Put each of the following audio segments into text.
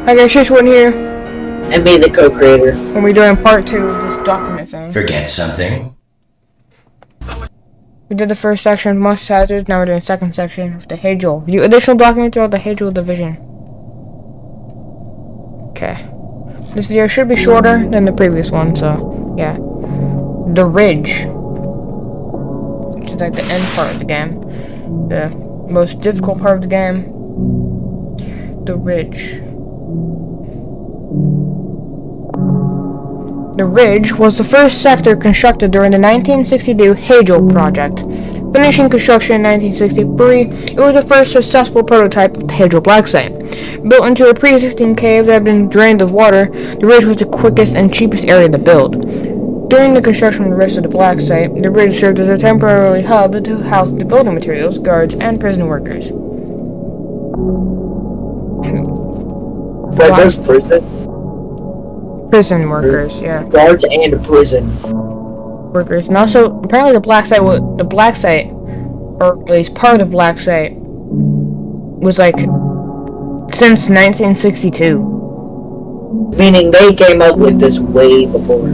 Hi guys, Shishwin here. And be the co-creator. And we're doing part 2 of this document thing. Forget something? We did the first section of most hazards, now we're doing the second section of the Hadal. View additional documents throughout the Hadal division. Okay. This video should be shorter than the previous one, so yeah. The Ridge. Which is like the end part of the game. The most difficult part of the game. The Ridge. The Ridge was the first sector constructed during the 1962 Hadal project. Finishing construction in 1963, it was the first successful prototype of the Hadal black site. Built into a pre-existing cave that had been drained of water, the Ridge was the quickest and cheapest area to build. During the construction of the rest of the black site, the Ridge served as a temporary hub to house the building materials, guards, and prison workers. What does prison? Prison workers, yeah. Guards and prison workers. And also, apparently the black site, or at least part of the black site, was like, since 1962. Meaning they came up with this way before.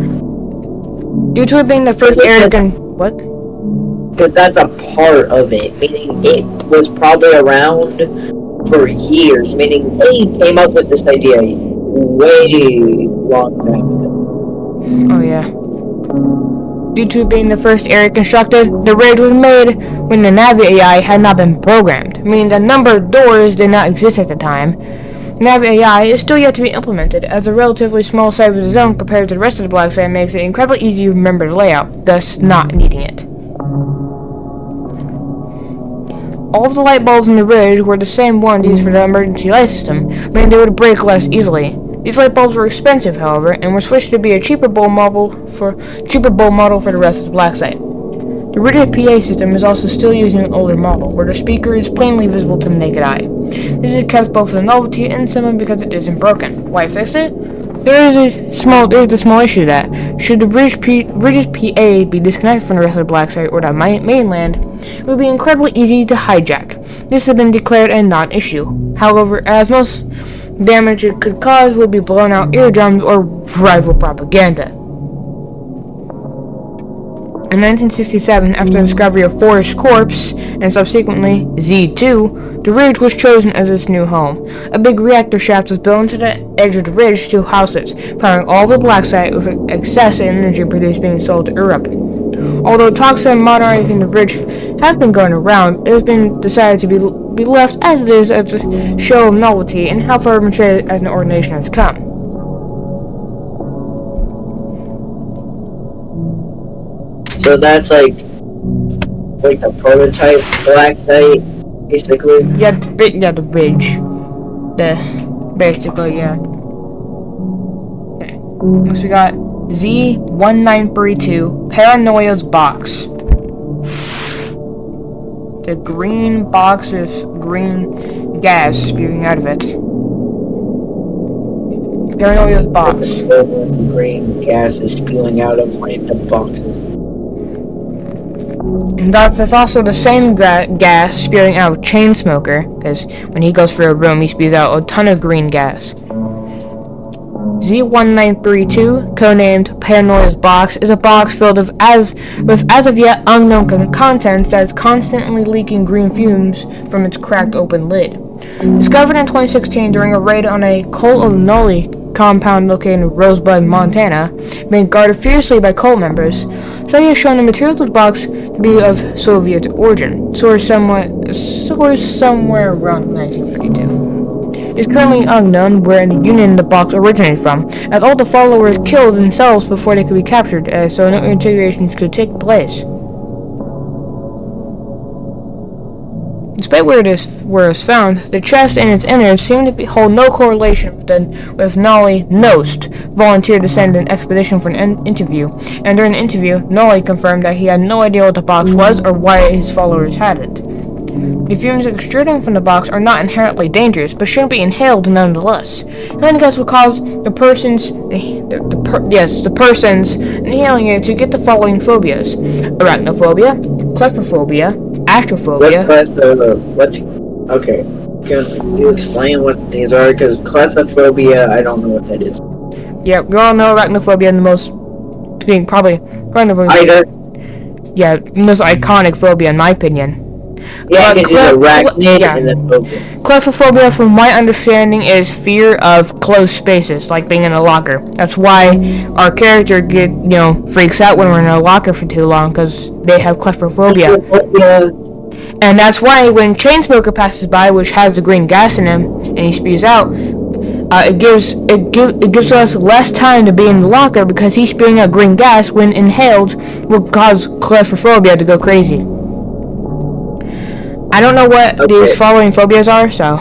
Due to it being the first area what? Because that's a part of it. Meaning it was probably around for years. Meaning they came up with this idea way long time ago. Oh yeah. Due to it being the first area constructed, the Ridge was made when the Navi AI had not been programmed, meaning the number of doors did not exist at the time. Navi AI is still yet to be implemented, as a relatively small size of the zone compared to the rest of the black site makes it incredibly easy to remember the layout, thus not needing it. All of the light bulbs in the Ridge were the same ones used for the emergency light system, meaning they would break less easily. These light bulbs were expensive, however, and were switched to be a cheaper bulb model for the rest of the black site. The Ridge's PA system is also still using an older model, where the speaker is plainly visible to the naked eye. This is kept both for the novelty and simply because it isn't broken. Why fix it? There's a small issue that, should the Ridge's PA be disconnected from the rest of the black site or the mainland, it would be incredibly easy to hijack. This has been declared a non-issue. However, as most damage it could cause would be blown out eardrums or rival propaganda. In 1967, after the discovery of Forrest's corpse, and subsequently Z2, the Ridge was chosen as its new home. A big reactor shaft was built into the edge of the Ridge to house it, powering all of the black site with excess energy produced being sold to Europe. Although talks of modernizing the Ridge have been going around, it has been decided to be left as it is as a show of novelty and how far mature as an organization has come. So that's like the prototype black site, basically. Yeah, the Ridge. Basically, yeah. Okay. Next we got Z1932 Paranoia's box. The green box with green gas spewing out of it. Paranoia's box. Green gas is spewing out of random boxes. And that's also the same gas spewing out of Chainsmoker, because when he goes for a room, he spews out a ton of green gas. Z1932, codenamed Paranoia's box, is a box filled with as of yet unknown contents that is constantly leaking green fumes from its cracked open lid. Discovered in 2016 during a raid on a coal noli compound located in Rosebud, Montana, being guarded fiercely by cult members, study has shown the materials of the box to be of Soviet origin, sourced somewhere around 1952. It is currently unknown where in the Union the box originated from, as all the followers killed themselves before they could be captured, so no integrations could take place. Despite where it is found, the chest and its innards seem to hold no correlation with Nolly Nost volunteered to send an expedition for an interview, and during the interview, Nolly confirmed that he had no idea what the box was or why his followers had it. The fumes extruding from the box are not inherently dangerous, but shouldn't be inhaled nonetheless. Handicaps will cause the persons inhaling it to get the following phobias: arachnophobia, claustrophobia, astrophobia. Okay. Can you explain what these are? Because claustrophobia, I don't know what that is. Yeah, we all know arachnophobia, the most being probably yeah, the most iconic phobia in my opinion. Yeah, because it's arachnid and then phobia. Claustrophobia, from my understanding, is fear of closed spaces, like being in a locker. That's why our character freaks out when we're in a locker for too long, because they have claustrophobia. And that's why when Chainsmoker passes by, which has the green gas in him, and he spews out, it gives us less time to be in the locker because he's spewing out green gas when inhaled will cause claustrophobia to go crazy. I don't know what these following phobias are, so.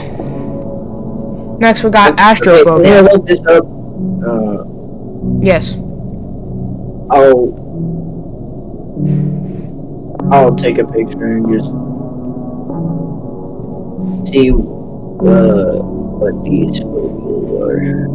Next we got astrophobia. Can you look this up? Yes. I'll take a picture and just see what these phobias are.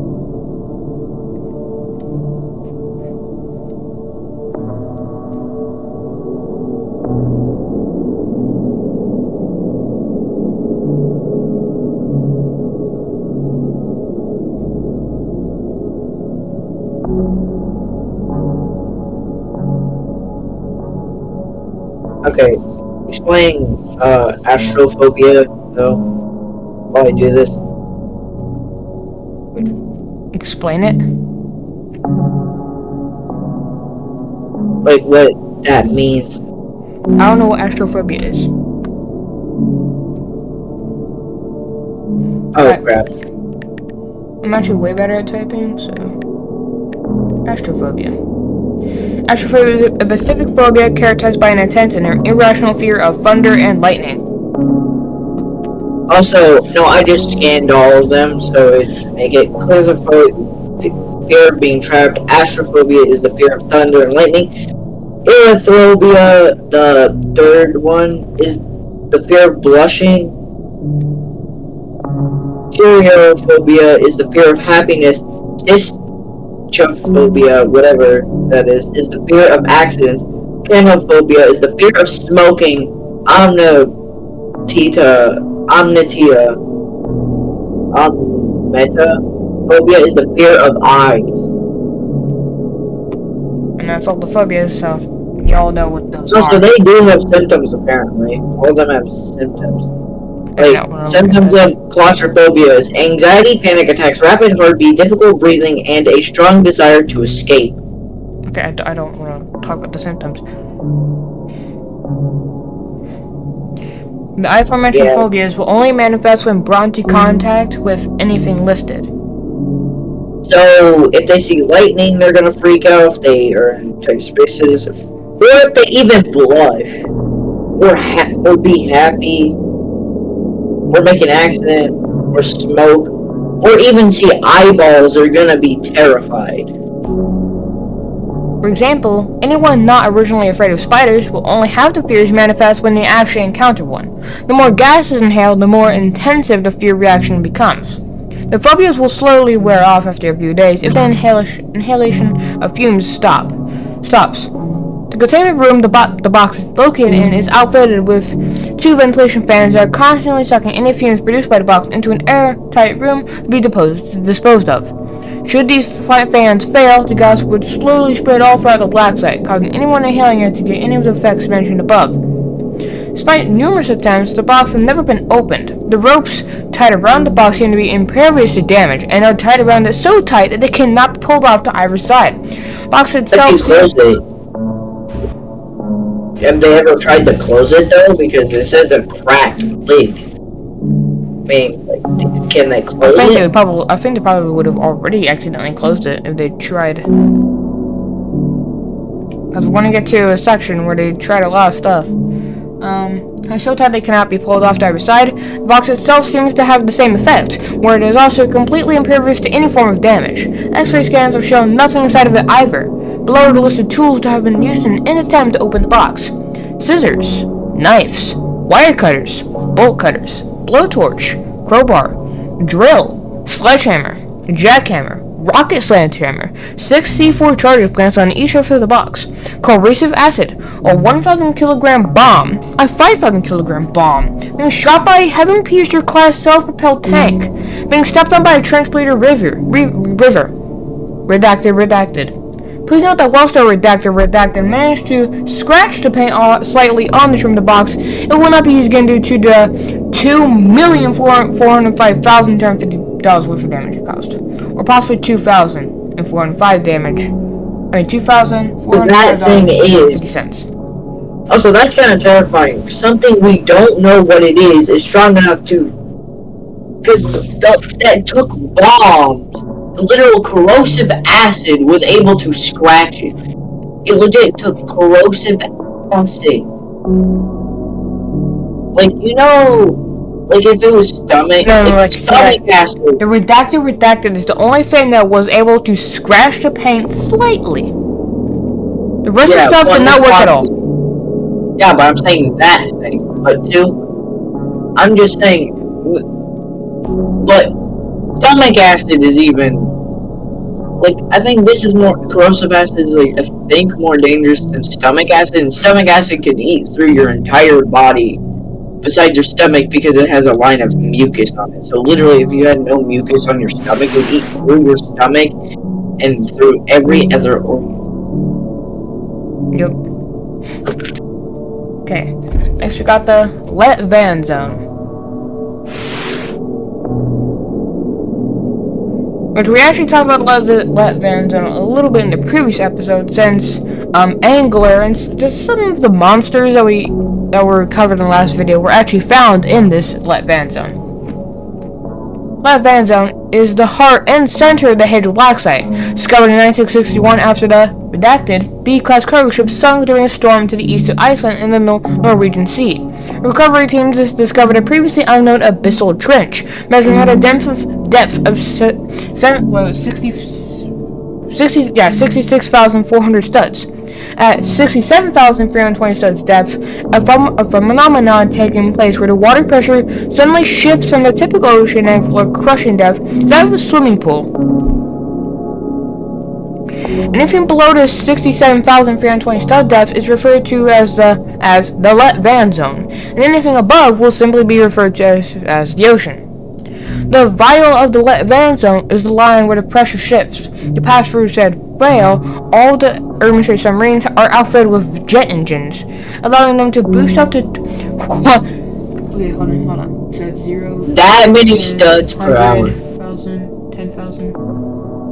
Okay, explain astrophobia though while I do this. Explain it? Like what that means. I don't know what astrophobia is. Oh crap. I'm actually way better at typing, so. Astrophobia. Astrophobia is a specific phobia characterized by an intense and irrational fear of thunder and lightning. Also, no, I just scanned all of them, so I get claustrophobia, fear of being trapped. Astrophobia is the fear of thunder and lightning. Erythrophobia, the third one, is the fear of blushing. Stereophobia is the fear of happiness. Phobia, whatever that is the fear of accidents. Canophobia is the fear of smoking. Metaphobia is the fear of eyes. And that's all the phobias, so y'all know what those are. So they do have symptoms, apparently. All of them have symptoms. Like, symptoms of claustrophobia is anxiety, panic attacks, rapid heartbeat, difficult breathing, and a strong desire to escape. Okay, I don't want to talk about the symptoms. The aforementioned phobias will only manifest when brought into contact with anything listed. So, if they see lightning, they're gonna freak out. If they are in tight spaces, or if they even blush, or be happy, or make an accident, or smoke, or even see eyeballs, are gonna be terrified. For example, anyone not originally afraid of spiders will only have the fears manifest when they actually encounter one. The more gas is inhaled, the more intensive the fear reaction becomes. The phobias will slowly wear off after a few days if the inhalation of fumes stops. The containment room the box is located in is outfitted with 2 ventilation fans that are constantly sucking any fumes produced by the box into an airtight room to be disposed of. Should these fans fail, the gas would slowly spread all throughout the black site, causing anyone inhaling it to get any of the effects mentioned above. Despite numerous attempts, the box has never been opened. The ropes tied around the box seem to be impervious to damage, and are tied around it so tight that they cannot be pulled off to either side. The box itself. Have they ever tried to close it though? Because it says a cracked lid. I mean, like, can they close it? I think they probably would have already accidentally closed it if they tried. Because we're going to get to a section where they tried a lot of stuff. It's so tight they cannot be pulled off to either side. The box itself seems to have the same effect, where it is also completely impervious to any form of damage. X-ray scans have shown nothing inside of it either. Below are the list of tools that have been used in an attempt to open the box. Scissors, knives, wire cutters, bolt cutters, blowtorch, crowbar, drill, sledgehammer, jackhammer, rocket sledgehammer, 6 C4 charges planted on each half of the box, corrosive acid, a 1,000 kilogram bomb, a 5,000 kilogram bomb, being shot by a Heaven-Piercer class self-propelled tank, being stepped on by a transporter river. Redacted. Please note that whilst the redacted managed to scratch the paint slightly on the trim of the box, it will not be used again due to the $2,405,250 worth of damage it caused. Or possibly $2,405 damage. I mean, $2,405.50. Oh, so that's kind of terrifying. Something we don't know what it is strong enough to... Because that took bombs. The literal corrosive acid was able to scratch it. It legit took corrosive acid. Like, you know... Like, if it was stomach... stomach acid. The redacted is the only thing that was able to scratch the paint slightly. The rest of the stuff did not work at all. Yeah, but I'm saying that thing. But two, I'm just saying... But... Stomach acid is even... Like, I think this is more... Corrosive acid is, like, I think more dangerous than stomach acid. And stomach acid can eat through your entire body. Besides your stomach, because it has a line of mucus on it. So literally, if you had no mucus on your stomach, it would eat through your stomach and through every other organ. Yep. Okay. Next we got the Let Van Zone. Which we actually talked about Let Van Zone a little bit in the previous episode, since Angler and just some of the monsters that were covered in the last video were actually found in this Let Van Zone. Let Van Zone is the heart and center of the Hadal Black Site, discovered in 1961 after the redacted B-class cargo ship sunk during a storm to the east of Iceland in the Norwegian Sea. Recovery teams discovered a previously unknown abyssal trench, measuring at a depth of 66,400 studs. At 67,320 studs depth, a phenomenon taking place where the water pressure suddenly shifts from the typical ocean and floor crushing depth to that of a swimming pool. Anything below the 67,320 stud depth is referred to as the Let Van Zone, and anything above will simply be referred to as the ocean. The vial of the Let Van Zone is the line where the pressure shifts. To pass through said vial, all the urban trade submarines are outfitted with jet engines, allowing them to boost up to... Okay, hold on. Said 0... That many studs per hour. 10,000...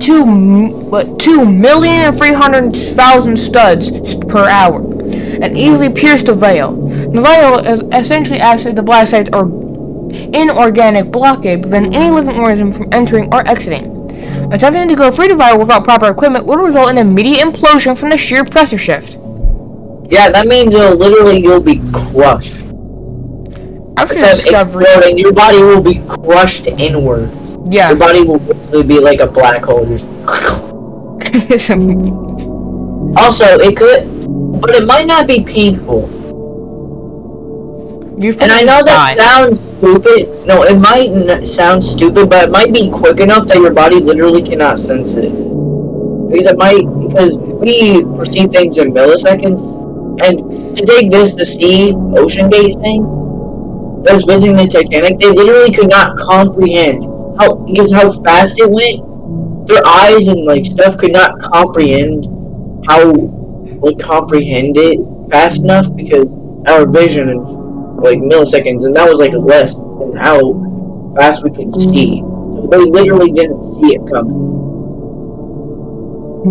2,300,000 studs per hour, and easily pierce the vial. The vial essentially acts as the black site's inorganic blockade, preventing any living organism from entering or exiting. Attempting to go through the vial without proper equipment would result in immediate implosion from the sheer pressure shift. Yeah, that means you'll be crushed. After the discovery, your body will be crushed inward. Yeah. Your body will basically be like a black hole. Also, it could, but it might not be painful. And I know that sounds stupid. No, it might sound stupid, but it might be quick enough that your body literally cannot sense it. Because we perceive things in milliseconds. And to take the sea ocean gate thing, that was visiting the Titanic, they literally could not comprehend how fast it went. Their eyes and stuff could not comprehend it fast enough, because our vision is milliseconds, and that was less than how fast we could see. So they literally didn't see it coming.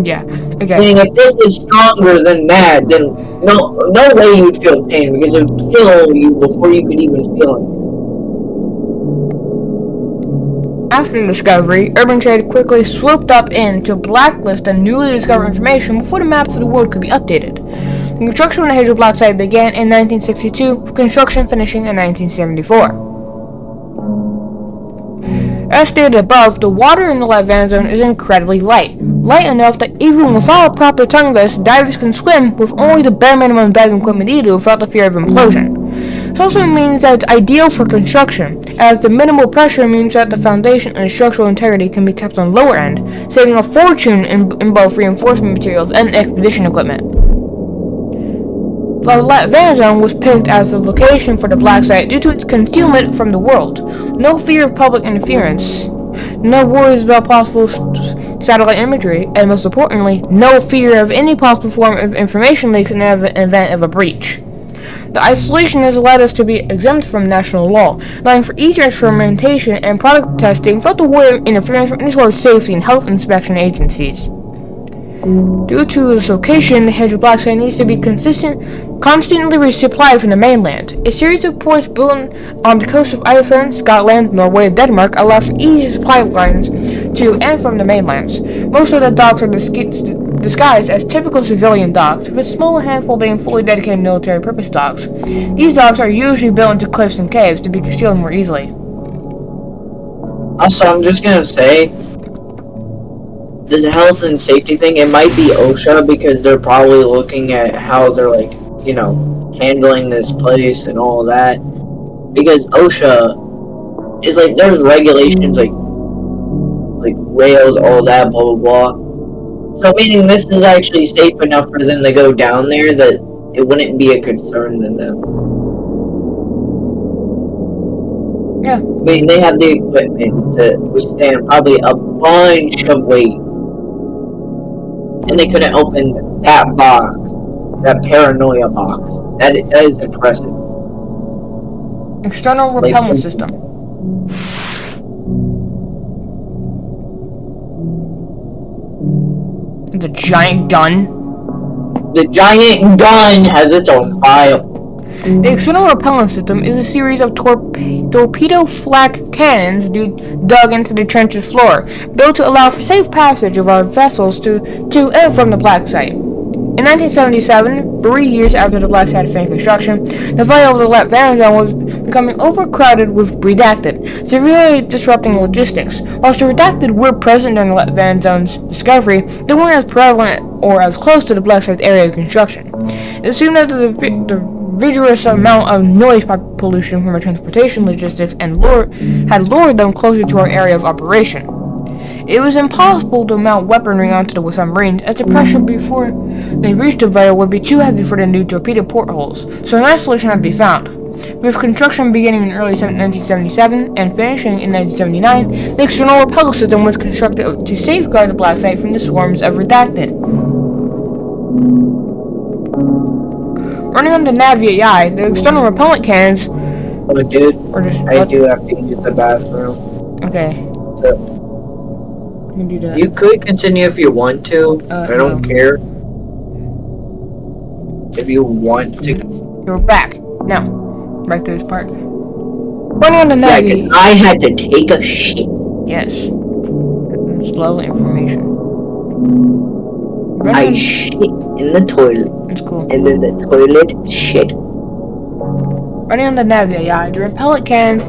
Yeah. Okay. Meaning, if this is stronger than that, then no way you would feel pain, because it would kill you before you could even feel it. After the discovery, Urban Trade quickly swooped up in to blacklist the newly discovered information before the maps of the world could be updated. The construction of the Hadal Black Site began in 1962, with construction finishing in 1974. As stated above, the water in the Let Van Zone is incredibly light enough that even without a proper tongue vest, divers can swim with only the bare minimum diving equipment needed without the fear of implosion. This also means that it's ideal for construction, as the minimal pressure means that the foundation and structural integrity can be kept on lower end, saving a fortune in both reinforcement materials and expedition equipment. The Van Zone was picked as the location for the black site due to its concealment from the world, no fear of public interference, no worries about possible satellite imagery, and most importantly, no fear of any possible form of information leaks in the event of a breach. The isolation has allowed us to be exempt from national law, allowing for easier experimentation and product testing without the worry of interference from any sort of safety and health inspection agencies. Due to its location, the Hadal black site needs to be constantly resupplied from the mainland. A series of ports built on the coast of Iceland, Scotland, Norway, and Denmark allow for easy supply lines to and from the mainlands. Most of the docks are disguised as typical civilian docks, with a small handful being fully dedicated military purpose docks. These docks are usually built into cliffs and caves to be concealed more easily. Also, I'm just gonna say, this health and safety thing, it might be OSHA because they're probably looking at how they're handling this place and all that. Because OSHA is there's regulations like rails, all that, blah blah blah. So meaning this is actually safe enough for them to go down there that it wouldn't be a concern to them. Yeah. I mean, they have the equipment to withstand probably a bunch of weight. And they couldn't open that box, that paranoia box. That is impressive. External repellent system. The giant gun. The giant gun has its own file. The external repellent system is a series of torpedo flak cannons dug into the trench's floor, built to allow for safe passage of our vessels to and from the black site. In 1977, 3 years after the black site finished construction, the flight over the Van Zone was becoming overcrowded with redacted, severely disrupting logistics. Whilst the redacted were present during the Van Zone's discovery, they weren't as prevalent or as close to the black site's area of construction. It assumed that the vigorous amount of noise pollution from our transportation logistics had lured them closer to our area of operation. It was impossible to mount weaponry onto the submarines, as the pressure before they reached the vessel would be too heavy for the new torpedo portholes, so a nice solution had to be found. With construction beginning in early 1977 and finishing in 1979, the external repellent system was constructed to safeguard the black site from the swarms of redacted. Running on the Navi AI, the external repellent cannons. Oh, dude, I do have to use the bathroom. Okay. So, you can do that. You could continue if you want to. I don't care. If you want to. You're back. Now, back to this part. Running on the Navi. Yeah, I had to take a shit. Yes. Slow information. I shit in the toilet. It's cool. And then the toilet shit. Running on the Navi AI, the repellent cannon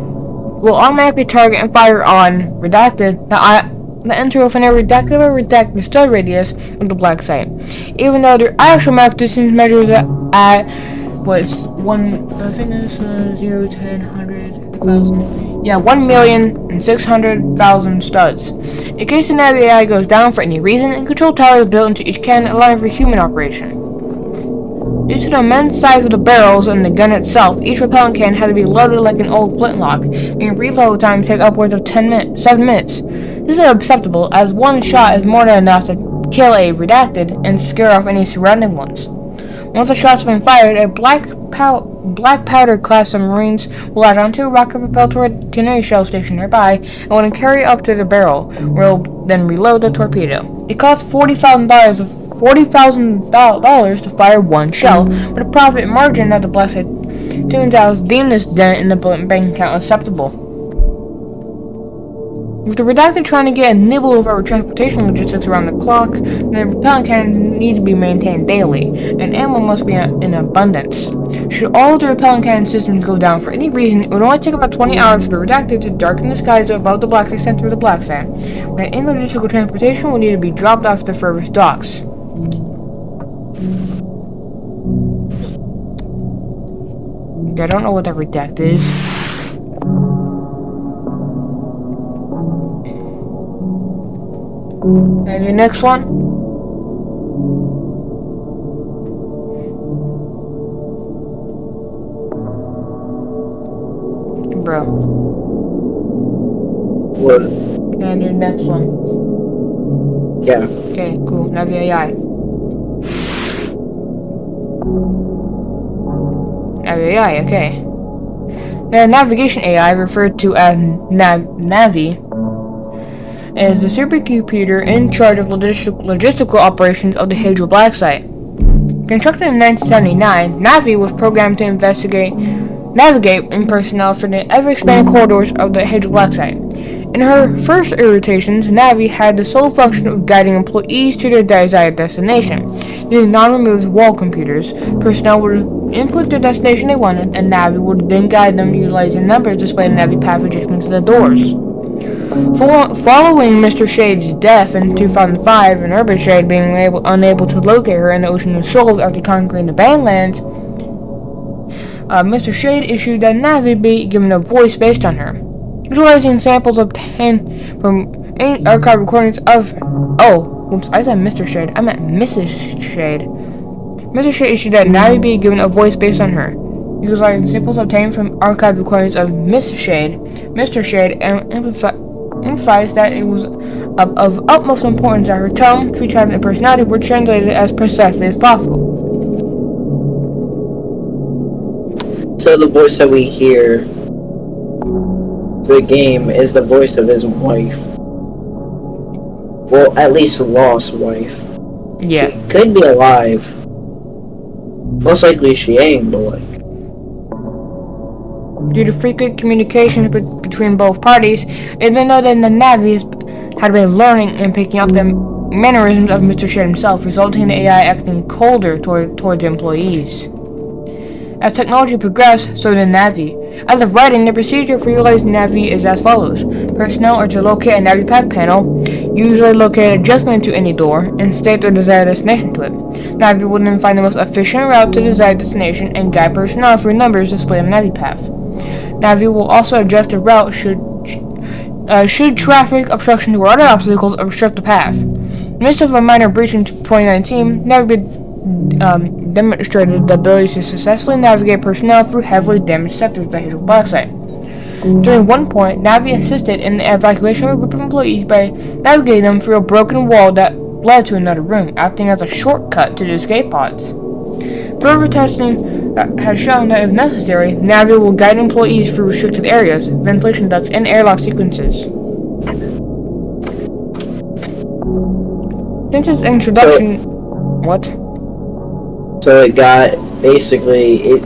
will automatically target and fire on redacted the enter of an redacted or redacted stud radius of the black site. Even though their actual map distance measures at was 1,600,000 studs. In case the Navi AI goes down for any reason, a control tower is built into each cannon, allowing for human operation. Due to the immense size of the barrels and the gun itself, each repellent cannon had to be loaded like an old flintlock, meaning reload time take upwards of 7 minutes. This is unacceptable, as one shot is more than enough to kill a redacted and scare off any surrounding ones. Once the shots have been fired, a black powder class submarines will latch onto a rocket-propelled artillery shell station nearby and will then carry up to the barrel, where it will then reload the torpedo. It costs $40,000 to fire one shell, but a profit margin that the blessed tunes out deemed this dent in the bank account acceptable. With the redacted trying to get a nibble of our transportation logistics around the clock, the repellent cannons need to be maintained daily, and ammo must be in abundance. Should all of the repellent cannon systems go down for any reason, it would only take about 20 hours for the redacted to darken the skies above the black site center of the black site, when any logistical transportation will need to be dropped off the furthest docks. I don't know what that redact is. And the next one. Bro. What? And the next one. Yeah. Okay, cool. Navi AI. Navi AI, okay. The navigation AI, referred to as Navi, is the supercomputer in charge of logistical operations of the Hadal Black Site. Constructed in 1979, Navi was programmed to navigate in personnel for the ever-expanding corridors of the Hadal Black Site. In her first rotations, Navi had the sole function of guiding employees to their desired destination. Using non-removed wall computers, personnel would input the destination they wanted, and Navi would then guide them utilizing numbers displayed in Navi path adjustment to the doors. Following Mr. Shade's death in 2005, and Urban Shade being unable to locate her in the Ocean of Souls after conquering the Bandlands, Mr. Shade issued that Navi be given a voice based on her. Utilizing samples obtained from archive recordings of... Oh, oops, I said Mr. Shade. I meant Mrs. Shade. Mr. Shade issued that Navi be given a voice based on her. Utilizing samples obtained from archive recordings of Miss Shade, Mr. Shade emphasized that it was of utmost importance that her tone, feature, and personality were translated as precisely as possible. So the voice that we hear the game is the voice of his wife. Well, at least lost wife. Yeah. She could be alive. Most likely she ain't, but like... Due to frequent communications between both parties, it's been noted that the Navis had been learning and picking up the mannerisms of Mr. Shade himself, resulting in the AI acting colder towards employees. As technology progressed, so did Navi. As of writing, the procedure for utilizing Navi is as follows. Personnel are to locate a Navi path panel, usually locate adjustment to any door, and state their desired destination to it. Navi will then find the most efficient route to the desired destination and guide personnel through numbers displayed on the Navi path. Navi will also adjust the route should traffic obstructions or other obstacles obstruct the path. In the midst of a minor breach in 2019, Navi demonstrated the ability to successfully navigate personnel through heavily damaged sectors of the Hadal Black Site. During one point, Navi assisted in the evacuation of a group of employees by navigating them through a broken wall that led to another room, acting as a shortcut to the escape pods. Further testing has shown that if necessary, Navi will guide employees through restricted areas, ventilation ducts, and airlock sequences. Since its introduction... What? So it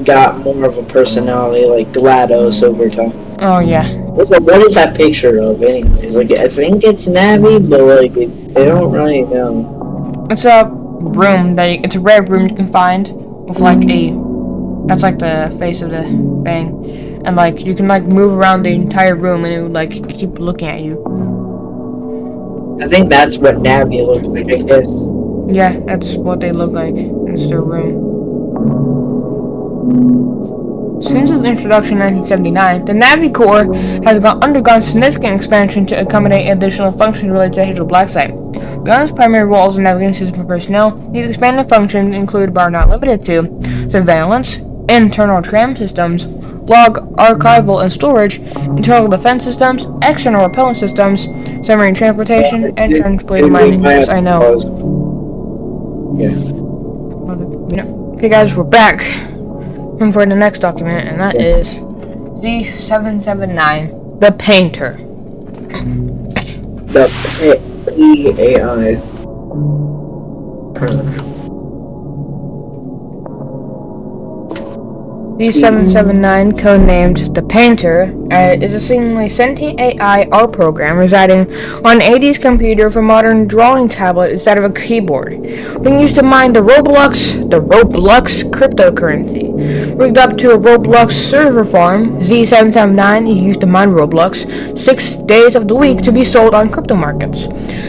got more of a personality like GLaDOS over time. Oh, yeah. What is that picture of anyways? Like, I think it's Navi, but like, they don't really know. It's a room it's a rare room you can find with like that's like the face of the thing. And like, you can like move around the entire room and it would like keep looking at you. I think that's what Navi looks like, I guess. Yeah, that's what they look like. It's their room. Since its introduction in 1979, the Navi Corps has undergone significant expansion to accommodate additional functions related to the Hadal Black Site. Beyond its primary role as a navigating system for personnel, these expanded functions include, but are not limited to, surveillance, internal tram systems, log archival and storage, internal defense systems, external repellent systems, submarine transportation, and transport mining. Yes, I know. Yeah. Okay, guys, we're back. And for the next document, and that is Z779, the Painter. The P-A-I. Z779, codenamed the Painter, is a seemingly sentient AI art program residing on an 80s computer for modern drawing tablet instead of a keyboard, being used to mine the Roblox cryptocurrency. Rigged up to a Roblox server farm, Z779 is used to mine Roblox 6 days of the week to be sold on crypto markets.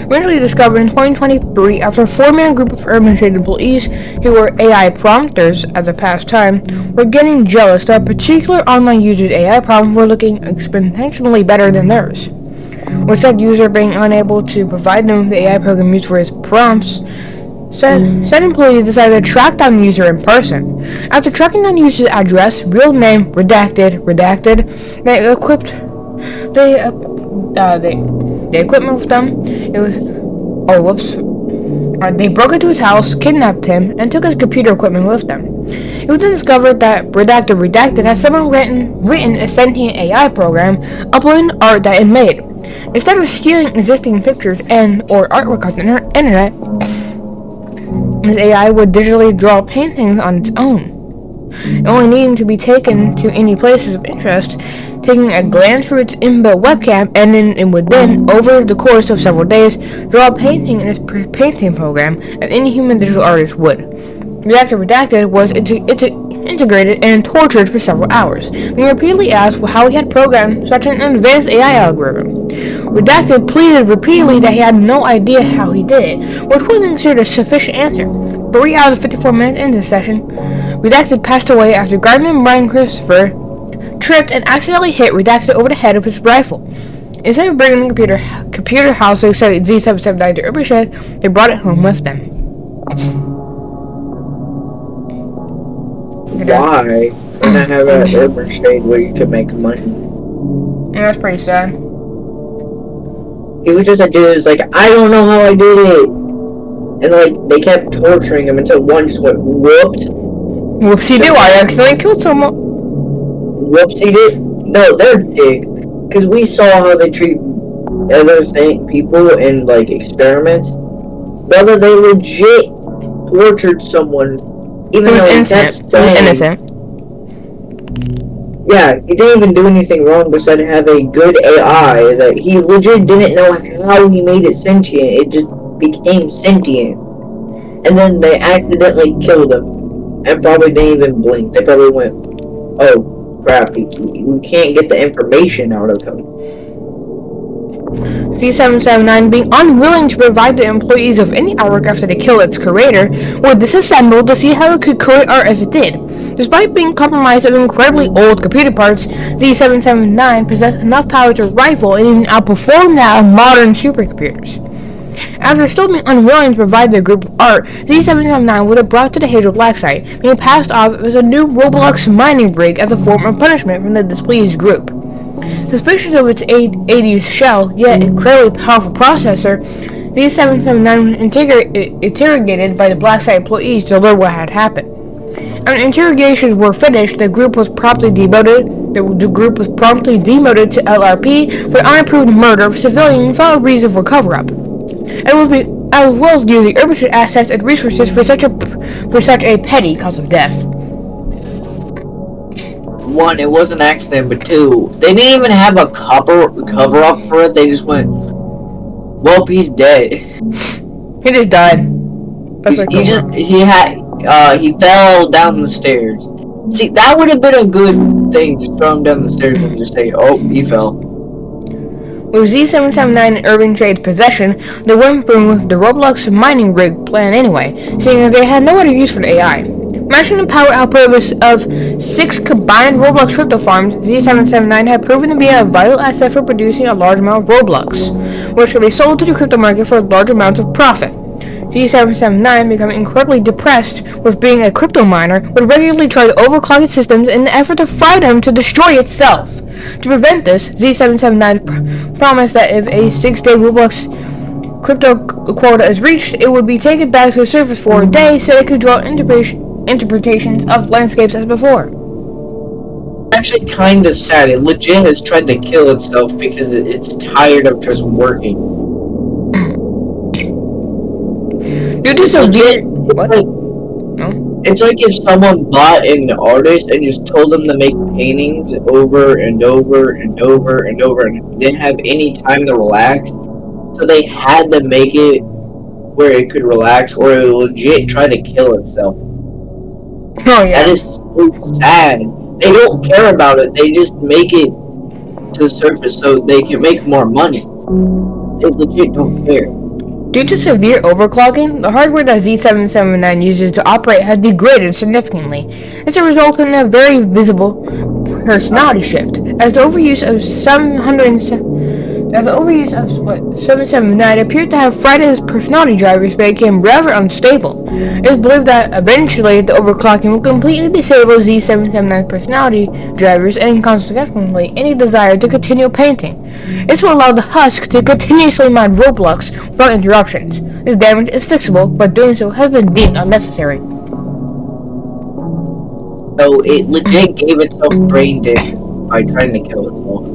Originally discovered in 2023 after a 4-man group of urban shade employees who were AI prompters at the past time were getting jealous that a particular online user's AI problems were looking exponentially better than theirs. With said user being unable to provide them with the AI program used for his prompts, said employee decided to track down the user in person. After tracking down the user's address, real name, redacted, they equipped the equipment with them. They broke into his house, kidnapped him, and took his computer equipment with them. It was then discovered that redacted had someone written a sentient AI program, uploading art that it made. Instead of stealing existing pictures or artwork on the internet, this AI would digitally draw paintings on its own, only needing to be taken to any places of interest, taking a glance through its inbuilt webcam, and then it would then, over the course of several days, draw a painting in its painting program as any human digital artist would. Redacted was integrated and tortured for several hours, being repeatedly asked how he had programmed such an advanced AI algorithm. Redacted pleaded repeatedly that he had no idea how he did it, which wasn't considered a sufficient answer. 3 hours and 54 minutes into the session, Redacted passed away after Guardian Brian Christopher tripped and accidentally hit Redacted over the head with his rifle. Instead of bringing the computer house to Z779 to Urban Shed, they brought it home with them. Why? Why not have an urban shade where you could make money? And that's pretty sad. He was just a dude who's like, I don't know how I did it. And like, they kept torturing him until one just went, whoops. Whoopsie-doo, I accidentally killed someone. Whoopsie-doo? No, they're dicks. Because we saw how they treat other people in like experiments. Brother, they legit tortured someone. Even though he kept saying, innocent. Yeah, he didn't even do anything wrong besides have a good AI that he legit didn't know how he made it sentient. It just became sentient. And then they accidentally killed him. And probably didn't even blink. They probably went, oh crap, we can't get the information out of him. Z779 being unwilling to provide the employees of any artwork after they killed its creator, were disassembled to see how it could create art as it did. Despite being compromised with incredibly old computer parts, Z779 possessed enough power to rival and even outperform that of modern supercomputers. After still being unwilling to provide their group of art, Z779 would have brought to the Hadal Black site, being passed off as a new Roblox mining rig as a form of punishment from the displeased group. Suspicious of its 80s shell, yet incredibly powerful processor, Z779 was interrogated by the Black Site employees to learn what had happened. When interrogations were finished, the group was promptly demoted. The group was promptly demoted to LRP for unapproved murder of civilians without a reason for cover-up, as well as using urban assets and resources for such a petty cause of death. 1, it was an accident, but 2, they didn't even have a cover up for it. They just went, well, he's dead. He just died. He fell down the stairs. See, that would have been a good thing, just throw him down the stairs and just say, oh, he fell. With Z779 in Urban Shade's possession, they went through the Roblox mining rig plan anyway, seeing as they had no other use for the AI. Matching the power output of 6 combined Roblox crypto farms, Z779 had proven to be a vital asset for producing a large amount of Roblox, which could be sold to the crypto market for large amounts of profit. Z779, becoming incredibly depressed with being a crypto miner, would regularly try to overclock its systems in the effort to fry them to destroy itself. To prevent this, Z779 promised that if a 6-day Roblox crypto quota is reached, it would be taken back to the surface for a day so it could draw interpretations of landscapes as before. Actually, kinda sad. It legit has tried to kill itself because it's tired of just working. Due to severe... What? No? It's like if someone bought an artist and just told them to make paintings over and over and over and over and didn't have any time to relax, so they had to make it where it could relax or it would legit try to kill itself. Oh yeah. That is so sad. They don't care about it. They just make it to the surface so they can make more money. They legit don't care. Due to severe overclocking, the hardware that Z779 uses to operate has degraded significantly. This has resulted in a very visible personality shift, as the overuse of 779 appeared to have fried his personality drivers, but became rather unstable. It is believed that eventually the overclocking will completely disable Z779's personality drivers and consequently any desire to continue painting. This will allow the Husk to continuously mine Roblox without interruptions. This damage is fixable, but doing so has been deemed unnecessary. So it legit gave itself brain damage by trying to kill itself.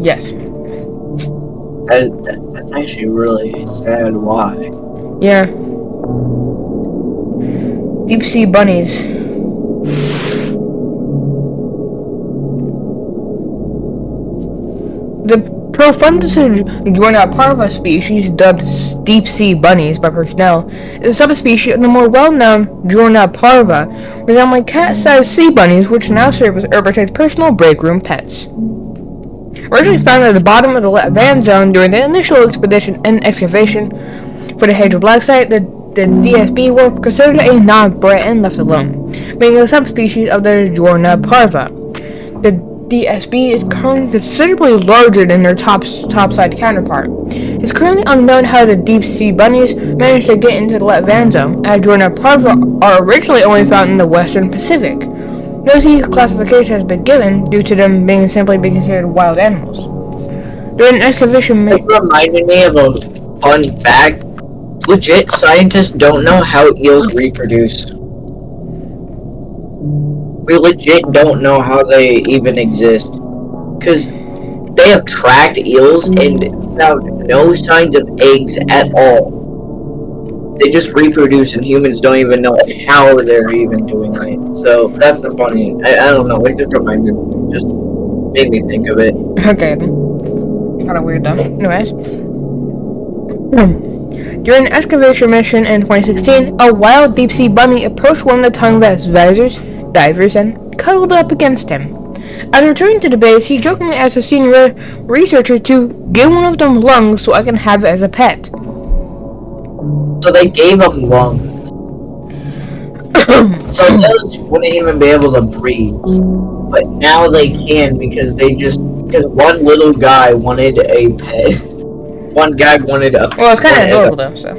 Yes. That's actually really sad. Why? Yeah. Deep sea bunnies. The profundus Juana parva species, dubbed deep sea bunnies by personnel, is a subspecies of the more well-known Juana parva, resembling cat-sized sea bunnies, which now serve as Herbert personal break room pets. Originally found at the bottom of the Van Zone during the initial expedition and excavation for the Hadal Black site, the DSB were considered a non-threat and left alone, being a subspecies of the Juana parva. The DSB is currently considerably larger than their topside counterpart. It's currently unknown how the deep sea bunnies managed to get into the Van Zone, as Juana parva are originally only found in the western Pacific. No Z classification has been given due to them being considered wild animals. During an excavation, It reminded me of a fun fact. Legit, scientists don't know how eels reproduce. We legit don't know how they even exist. Because they have tracked eels and found no signs of eggs at all. They just reproduce and humans don't even know how they're even doing it. So that's the funny. I don't know. It just reminded me. Just made me think of it. Okay. Kind of weird though. Anyways. During an excavation mission in 2016, a wild deep sea bunny approached one of the tunnel advisors, divers, and cuddled up against him. After returning to the base, he jokingly asked a senior researcher to give one of them lungs so I can have it as a pet. So they gave him lungs. So those wouldn't even be able to breathe. But now they can because one little guy wanted a pet. One guy wanted a. Well, it's kind of adorable though, so.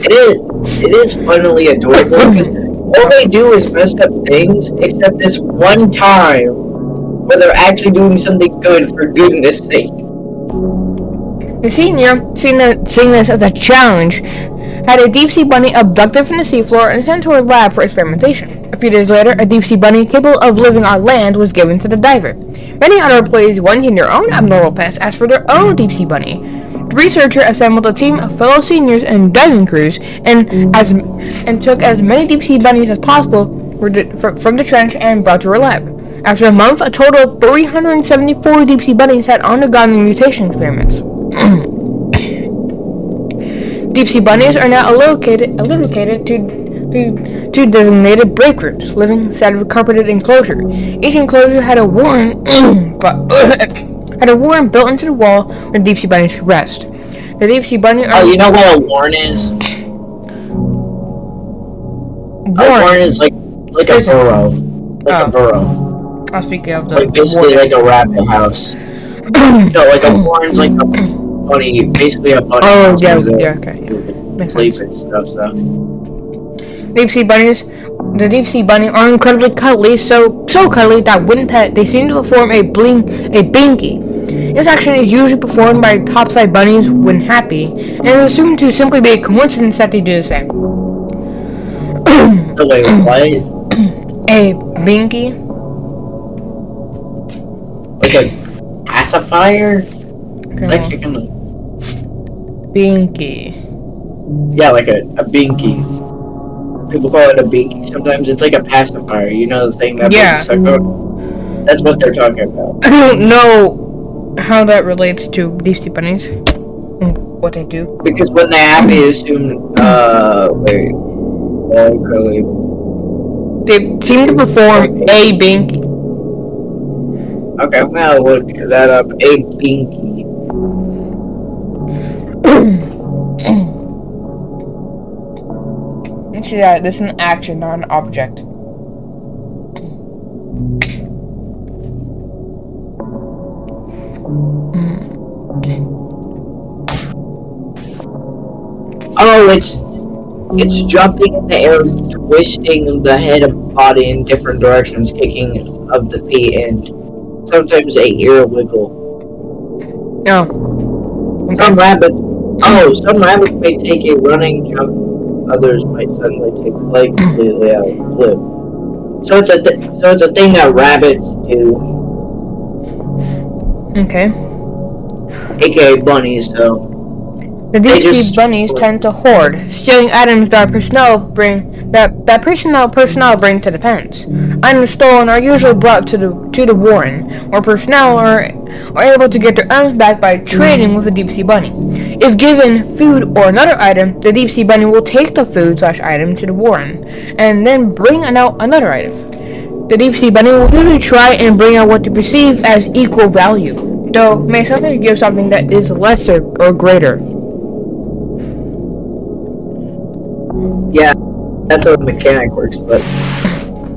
It is funnily adorable because all they do is mess up things except this one time where they're actually doing something good for goodness sake. The senior, seeing this as a challenge, had a deep sea bunny abducted from the seafloor and sent to her lab for experimentation. A few days later, a deep sea bunny capable of living on land was given to the diver. Many other employees wanting their own abnormal pets asked for their own deep sea bunny. The researcher assembled a team of fellow seniors and diving crews and took as many deep sea bunnies as possible from the trench and brought to her lab. After a month, a total of 374 deep sea bunnies had undergone mutation experiments. Deep sea bunnies are now allocated to designated break rooms, living inside of a carpeted enclosure. Each enclosure had a warren built into the wall where deep sea bunnies could rest. The deep sea bunny are. Oh, you know what a warren is? A warren is like a burrow. A burrow. I was speaking of the. Like basically like a rabbit house. No, like a warren's like a bunny, basically a bunny. Oh, yeah, okay. Sleep and stuff, so. The deep sea bunny are incredibly cuddly, so cuddly that when pet, they seem to perform a binky. This action is usually performed by topside bunnies when happy, and is assumed to simply be a coincidence that they do the same. So wait, what? A binky? Like a pacifier? Okay. Like chicken. Binky. Yeah, like a binky. People call it a binky. Sometimes it's like a pacifier. You know the thing that Yeah. That's what they're talking about. I don't know how that relates to deep sea bunnies and what they do. Because when they're happy, assume wait. Okay. They seem to perform a binky. Okay, I'm gonna look that up. A binky. Let's see that this is an action, not an object. Oh, it's jumping in the air, twisting the head of the body in different directions, kicking of the feet, and sometimes a ear wiggle. Oh. Okay. Some rabbits may take a running jump. Others might suddenly take flight completely out of the cliff. So it's a thing that rabbits do. Okay. AKA bunnies, so. The deep sea bunnies tend to hoard, stealing items that personnel bring to the pens. Items stolen are usually brought to the warren, where personnel are able to get their items back by trading with the deep sea bunny. If given food or another item, the deep sea bunny will take the food/item to the warren, and then bring out another item. The deep sea bunny will usually try and bring out what they perceive as equal value, though may sometimes give something that is lesser or greater. Yeah, that's how the mechanic works, but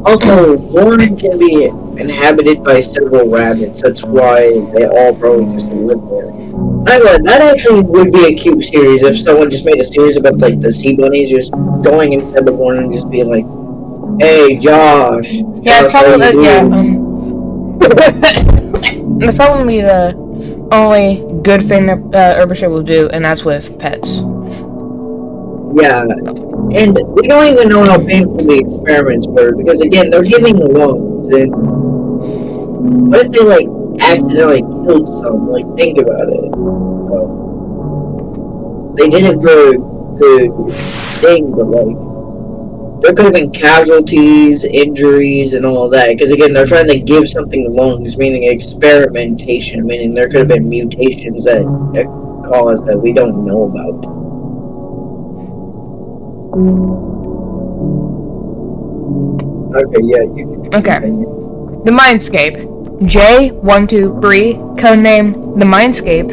also, warren can be inhabited by several rabbits. That's why they all probably just live there. That actually would be a cute series if someone just made a series about like the sea bunnies just going inside the warren and just being like, "Hey, Josh." Yeah, it's probably That's probably the only good thing that Herbicide will do, and that's with pets. Yeah, and we don't even know how painful the experiments were, because again, they're giving the loans, and what if they, like, accidentally killed some? Like, think about it. They did it for a good thing, but, like, there could have been casualties, injuries, and all that, because again, they're trying to give something lungs, meaning experimentation, meaning there could have been mutations that caused that we don't know about. Okay, yeah, you can Okay. continue. The Mindscape. J123, codename the Mindscape,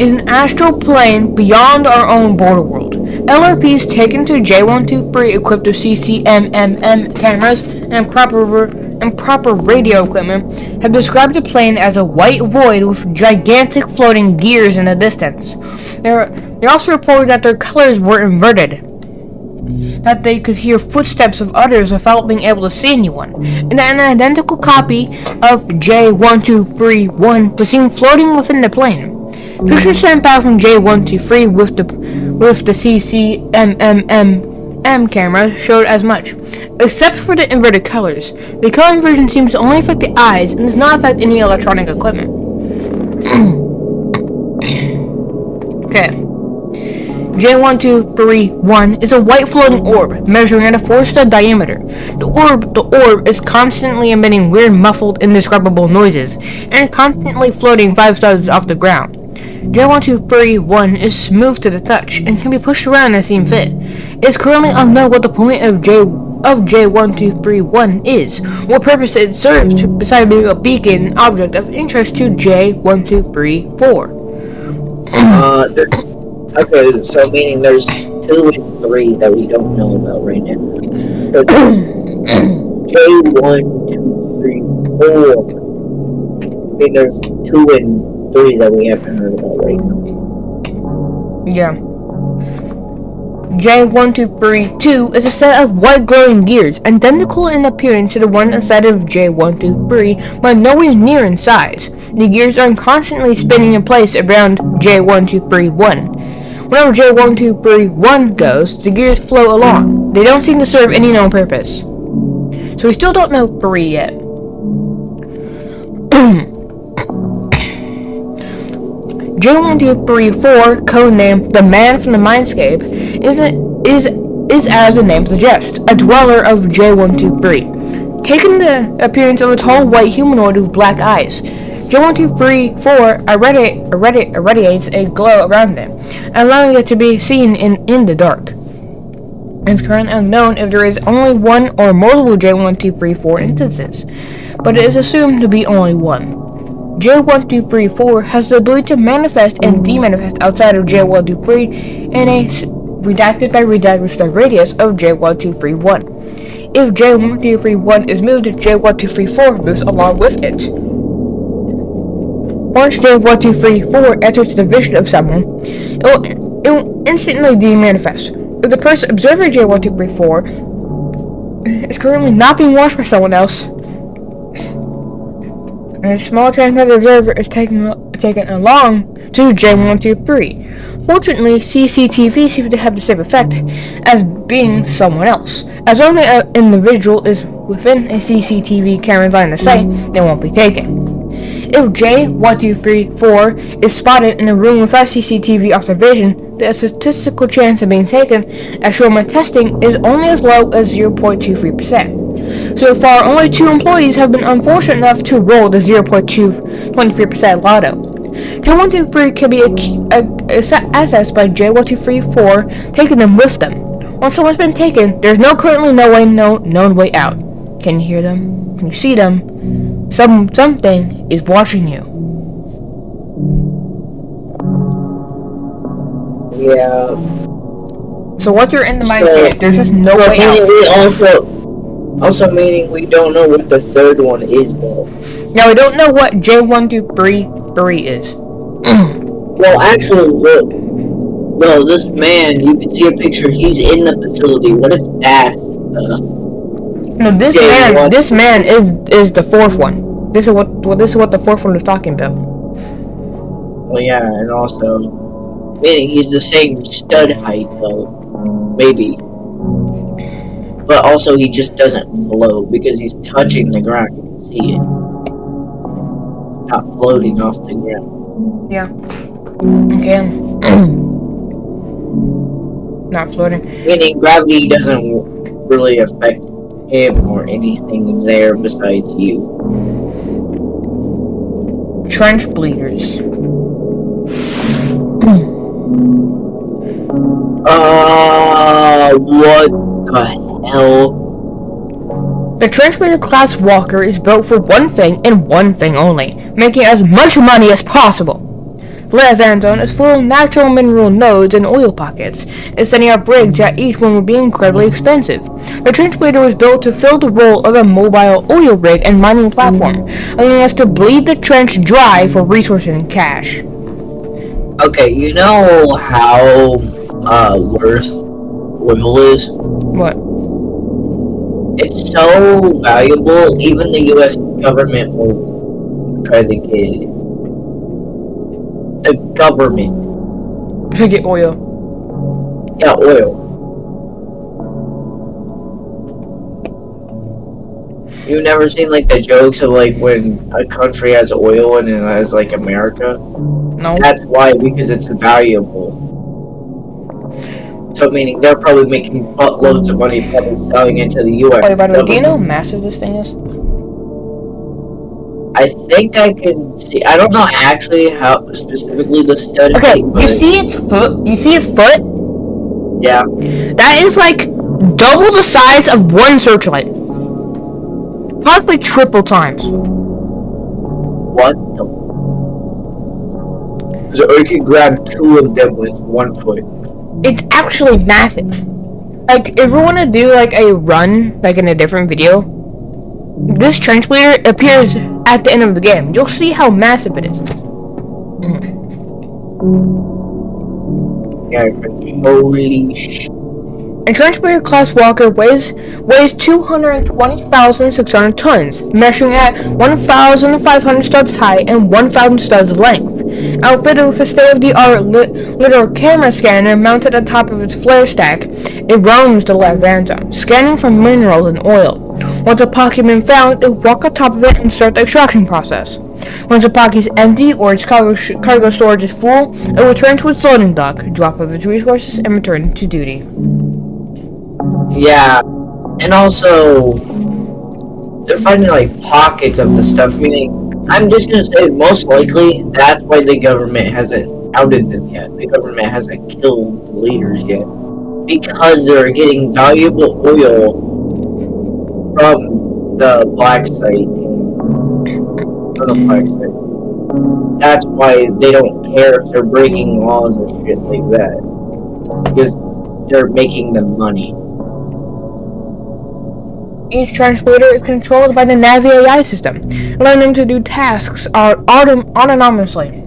is an astral plane beyond our own border world. LRPs taken to J123 equipped with CCMMM cameras and proper radio equipment have described the plane as a white void with gigantic floating gears in the distance. They also reported that their colors were inverted, that they could hear footsteps of others without being able to see anyone, and that an identical copy of J1231 was seen floating within the plane. Pictures sent back from J123 with the CCMMM camera showed as much. Except for the inverted colors, the color inversion seems to only affect the eyes and does not affect any electronic equipment. Okay. J1231 is a white floating orb measuring at a 4-stud diameter. The orb is constantly emitting weird, muffled, indescribable noises, and is constantly floating 5 studs off the ground. J1231 is smooth to the touch and can be pushed around as seen fit. It is currently unknown what the point of J1231 is, what purpose it serves to, besides being a beacon object of interest to J1234. Okay, so meaning there's 2 and 3 that we don't know about right now. So J1, 2, 3, 4. I mean, there's 2 and 3 that we haven't heard about right now. Yeah. J1232 is a set of white glowing gears, identical in appearance to the one inside of J123, but nowhere near in size. The gears are constantly spinning in place around J1231. Whenever J1231 goes, the gears float along. They don't seem to serve any known purpose. So we still don't know 3 yet. J1234, codenamed the Man from the Mindscape, is as the name suggests, a dweller of J123. Taking the appearance of a tall white humanoid with black eyes, J1234 irradiates a glow around them, allowing it to be seen in the dark. It's currently unknown if there is only one or multiple J1234 instances, but it is assumed to be only one. J1234 has the ability to manifest and demanifest outside of J1233 in a redacted by redacted star radius of J1231. If J1231 is moved, J1234 moves along with it. Once J1234 enters the vision of someone, it will instantly demanifest. If the person observing J1234 is currently not being watched by someone else, and a small chance that the observer is taken along to J123. Fortunately, CCTV seems to have the same effect as being someone else. As long as an individual is within a CCTV camera's line of sight, they won't be taken. If J1234 is spotted in a room without CCTV observation, the statistical chance of being taken, as shown by testing, is only as low as 0.23%. So far, only 2 employees have been unfortunate enough to roll the 0.23% lotto. J123 can be accessed by J1234, taking them with them. Once someone's been taken, there's currently no known way out. Can you hear them? Can you see them? Something is watching you. Yeah. So once you're in the mind state, there's just no way out. Also meaning we don't know what the third one is, though. Now we don't know what J1233 is. Well, actually, look. No, this man, you can see a picture. He's in the facility. What if that's No, this man is the fourth one. This is what the fourth one is talking about. Well, yeah, and also, meaning he's the same stud height, though. Maybe. But also, he just doesn't float because he's touching the ground. You can see it. Not floating off the ground. Yeah. Okay. Not floating. Meaning gravity doesn't really affect him or anything there besides you. Trench bleeders. What the hell? The trench bleeder class walker is built for one thing and one thing only, making as much money as possible. The Leviathan is full of natural mineral nodes and oil pockets, and sending out rigs that each one would be incredibly expensive. The trench bleeder was built to fill the role of a mobile oil rig and mining platform, allowing us to bleed the trench dry for resources and cash. Okay, you know how worth oil is? What? It's so valuable, even the US government will try to get it. The government. To get oil. Yeah, oil. You've never seen like the jokes of like when a country has oil and it has like America? No. That's why, because it's valuable. So meaning they're probably making buttloads of money probably selling it to the US. Oh, by the way, do you know how massive this thing is? I think I can see. I don't know actually how specifically the study. Okay, you see its foot? You see its foot? Yeah. That is like double the size of one searchlight. Possibly triple times. What the? So I can grab 2 of them with 1 foot. It's actually massive. Like, if we want to do like a run, like in a different video, this trench bleeder appears at the end of the game. You'll see how massive it is. Yeah, holy sh. A trench bleeder class walker weighs 220,600 tons, measuring at 1,500 studs high and 1,000 studs length. Outfitted with a state-of-the-art literal camera scanner mounted on top of its flare stack, it roams the Leviathan, scanning for minerals and oil. Once a pocket has been found, it will walk on top of it and start the extraction process. Once the pocket is empty or its cargo storage is full, it will return to its loading dock, drop off its resources, and return to duty. Yeah, and also they're finding like pockets of the stuff. Meaning, I'm just gonna say most likely that's why the government hasn't outed them yet. The government hasn't killed the leaders yet because they're getting valuable oil from the black site. From the black site. That's why they don't care if they're breaking laws or shit like that. Because they're making them money. Each translator is controlled by the Navi AI system, allowing them to do tasks autonomously.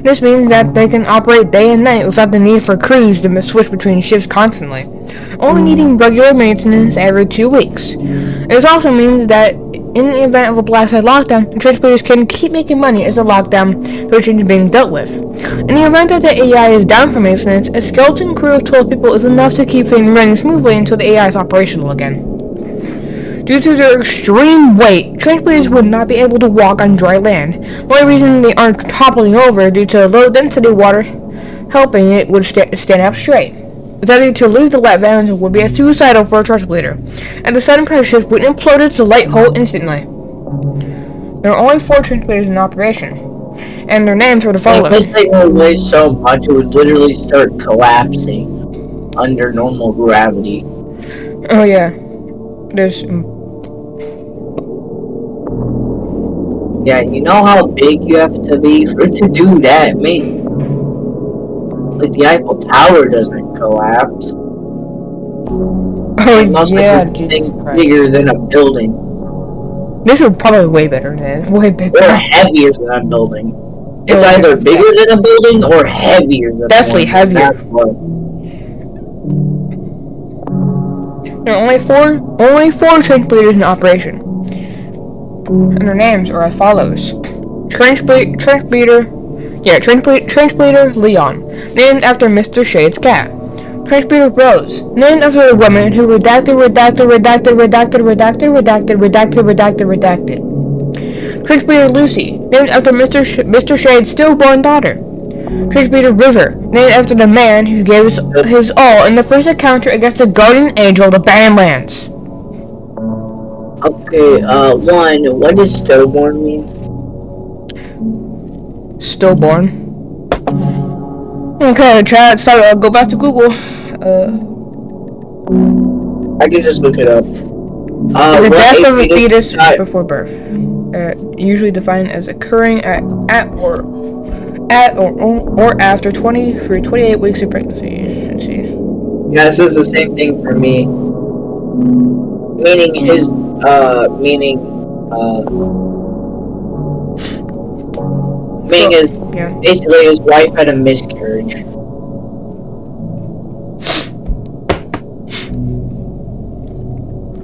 This means that they can operate day and night without the need for crews to switch between shifts constantly, only needing regular maintenance every 2 weeks. It also means that in the event of a black-side lockdown, the translators can keep making money as the lockdown situation is being dealt with. In the event that the AI is down for maintenance, a skeleton crew of 12 people is enough to keep things running smoothly until the AI is operational again. Due to their extreme weight, translators would not be able to walk on dry land. The only reason they aren't toppling over due to low density water helping it would stand up straight. Attempting to leave the light vans would be suicidal for a translator, and the sudden pressure shift would implode its light hull instantly. There are only 4 translators in operation, and their names are the following. This thing would weigh so much it would literally start collapsing under normal gravity. Oh yeah, there's. Yeah, you know how big you have to be for to do that, man. Like the Eiffel Tower doesn't collapse. Oh Most yeah, thing bigger than a building. This is probably way better than way bigger. Or heavier than a building. It's either bigger than a building or heavier than definitely one. Heavier. There are only four translators in operation, and their names are as follows: Translator Leon, named after Mr. Shade's cat. Translator Rose, named after a woman who redacted. Translator Lucy, named after Mr. Shade's stillborn daughter. Translator River, named after the man who gave his all in the first encounter against the guardian angel of the Badlands. Okay, what does stillborn mean? Stillborn. Okay, chat, sorry, go back to Google. I can just look it up. The death of a fetus before birth. Usually defined as occurring at or after 20 through 28 weeks of pregnancy. Let's see. Yeah, this is the same thing for me. Meaning basically his wife had a miscarriage.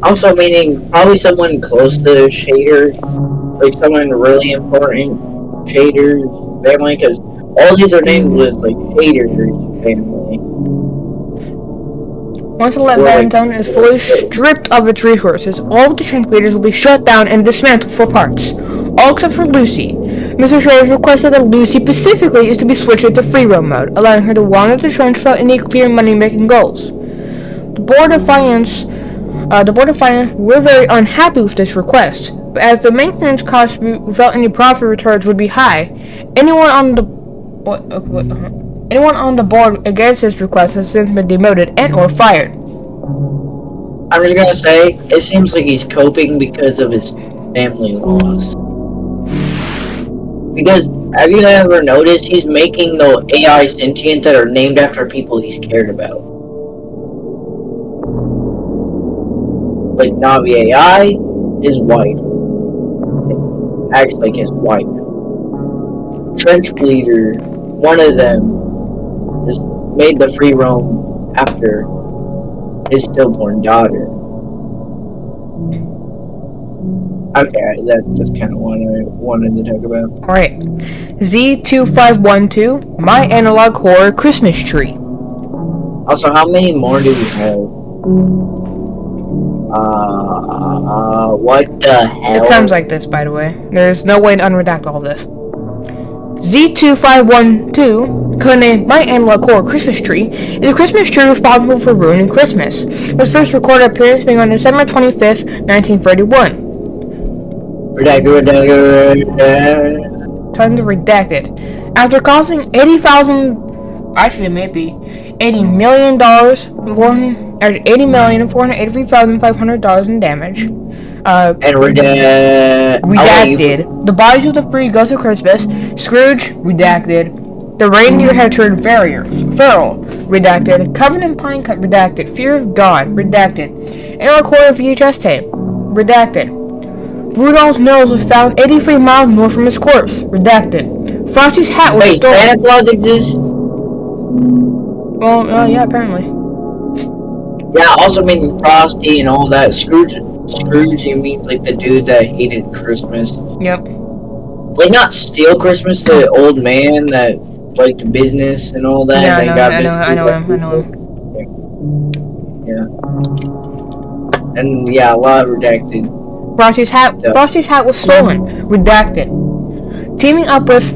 Also meaning probably someone close to Shader, like someone really important, Shader's family, because all these are named with like Shader's family. Once the Van Zone is fully stripped of its resources, all of the translators will be shut down and dismantled for parts. All except for Lucy. Mr. Shade requested that Lucy specifically is to be switched into free roam mode, allowing her to wander the trench without any clear money-making goals. The Board of Finance were very unhappy with this request, but as the maintenance costs without any profit returns would be high, anyone on the board against this request has since been demoted and or fired. I'm just gonna say, it seems like he's coping because of his family loss. Because, have you ever noticed he's making the AI sentient that are named after people he's cared about? Like Navi AI, his wife. Acts like his wife. Trench Bleeder, one of them, is made the free roam after his stillborn daughter. Okay, that's kind of what I wanted to talk about. Alright. Z2512, My Analog Horror Christmas Tree. Also, how many more do we have? What the hell? It sounds like this, by the way. There's no way to unredact all this. Z2512, codenamed My Analog Horror Christmas Tree, is a Christmas tree responsible for ruining Christmas. Its first recorded appearance being on December 25th, 1931. Redacted. Time to redact it. After costing $80,483,500 in damage, And redacted. The bodies of the three ghosts of Christmas. Scrooge, redacted. The reindeer had turned feral, redacted. Covered in pine cut, redacted. Fear of God, redacted. And a recorded VHS tape, redacted. Rudolph's nose was found 83 miles north from his corpse, redacted. Frosty's hat was stolen. Santa Claus exists? Well, yeah, apparently. Yeah, also meaning Frosty and all that. Scrooge, you mean like the dude that hated Christmas. Yep. Like, not steal Christmas, the old man that liked business and all that. Yeah, I know him. Yeah. And yeah, a lot redacted. Frosty's hat was stolen, redacted. Teaming up with,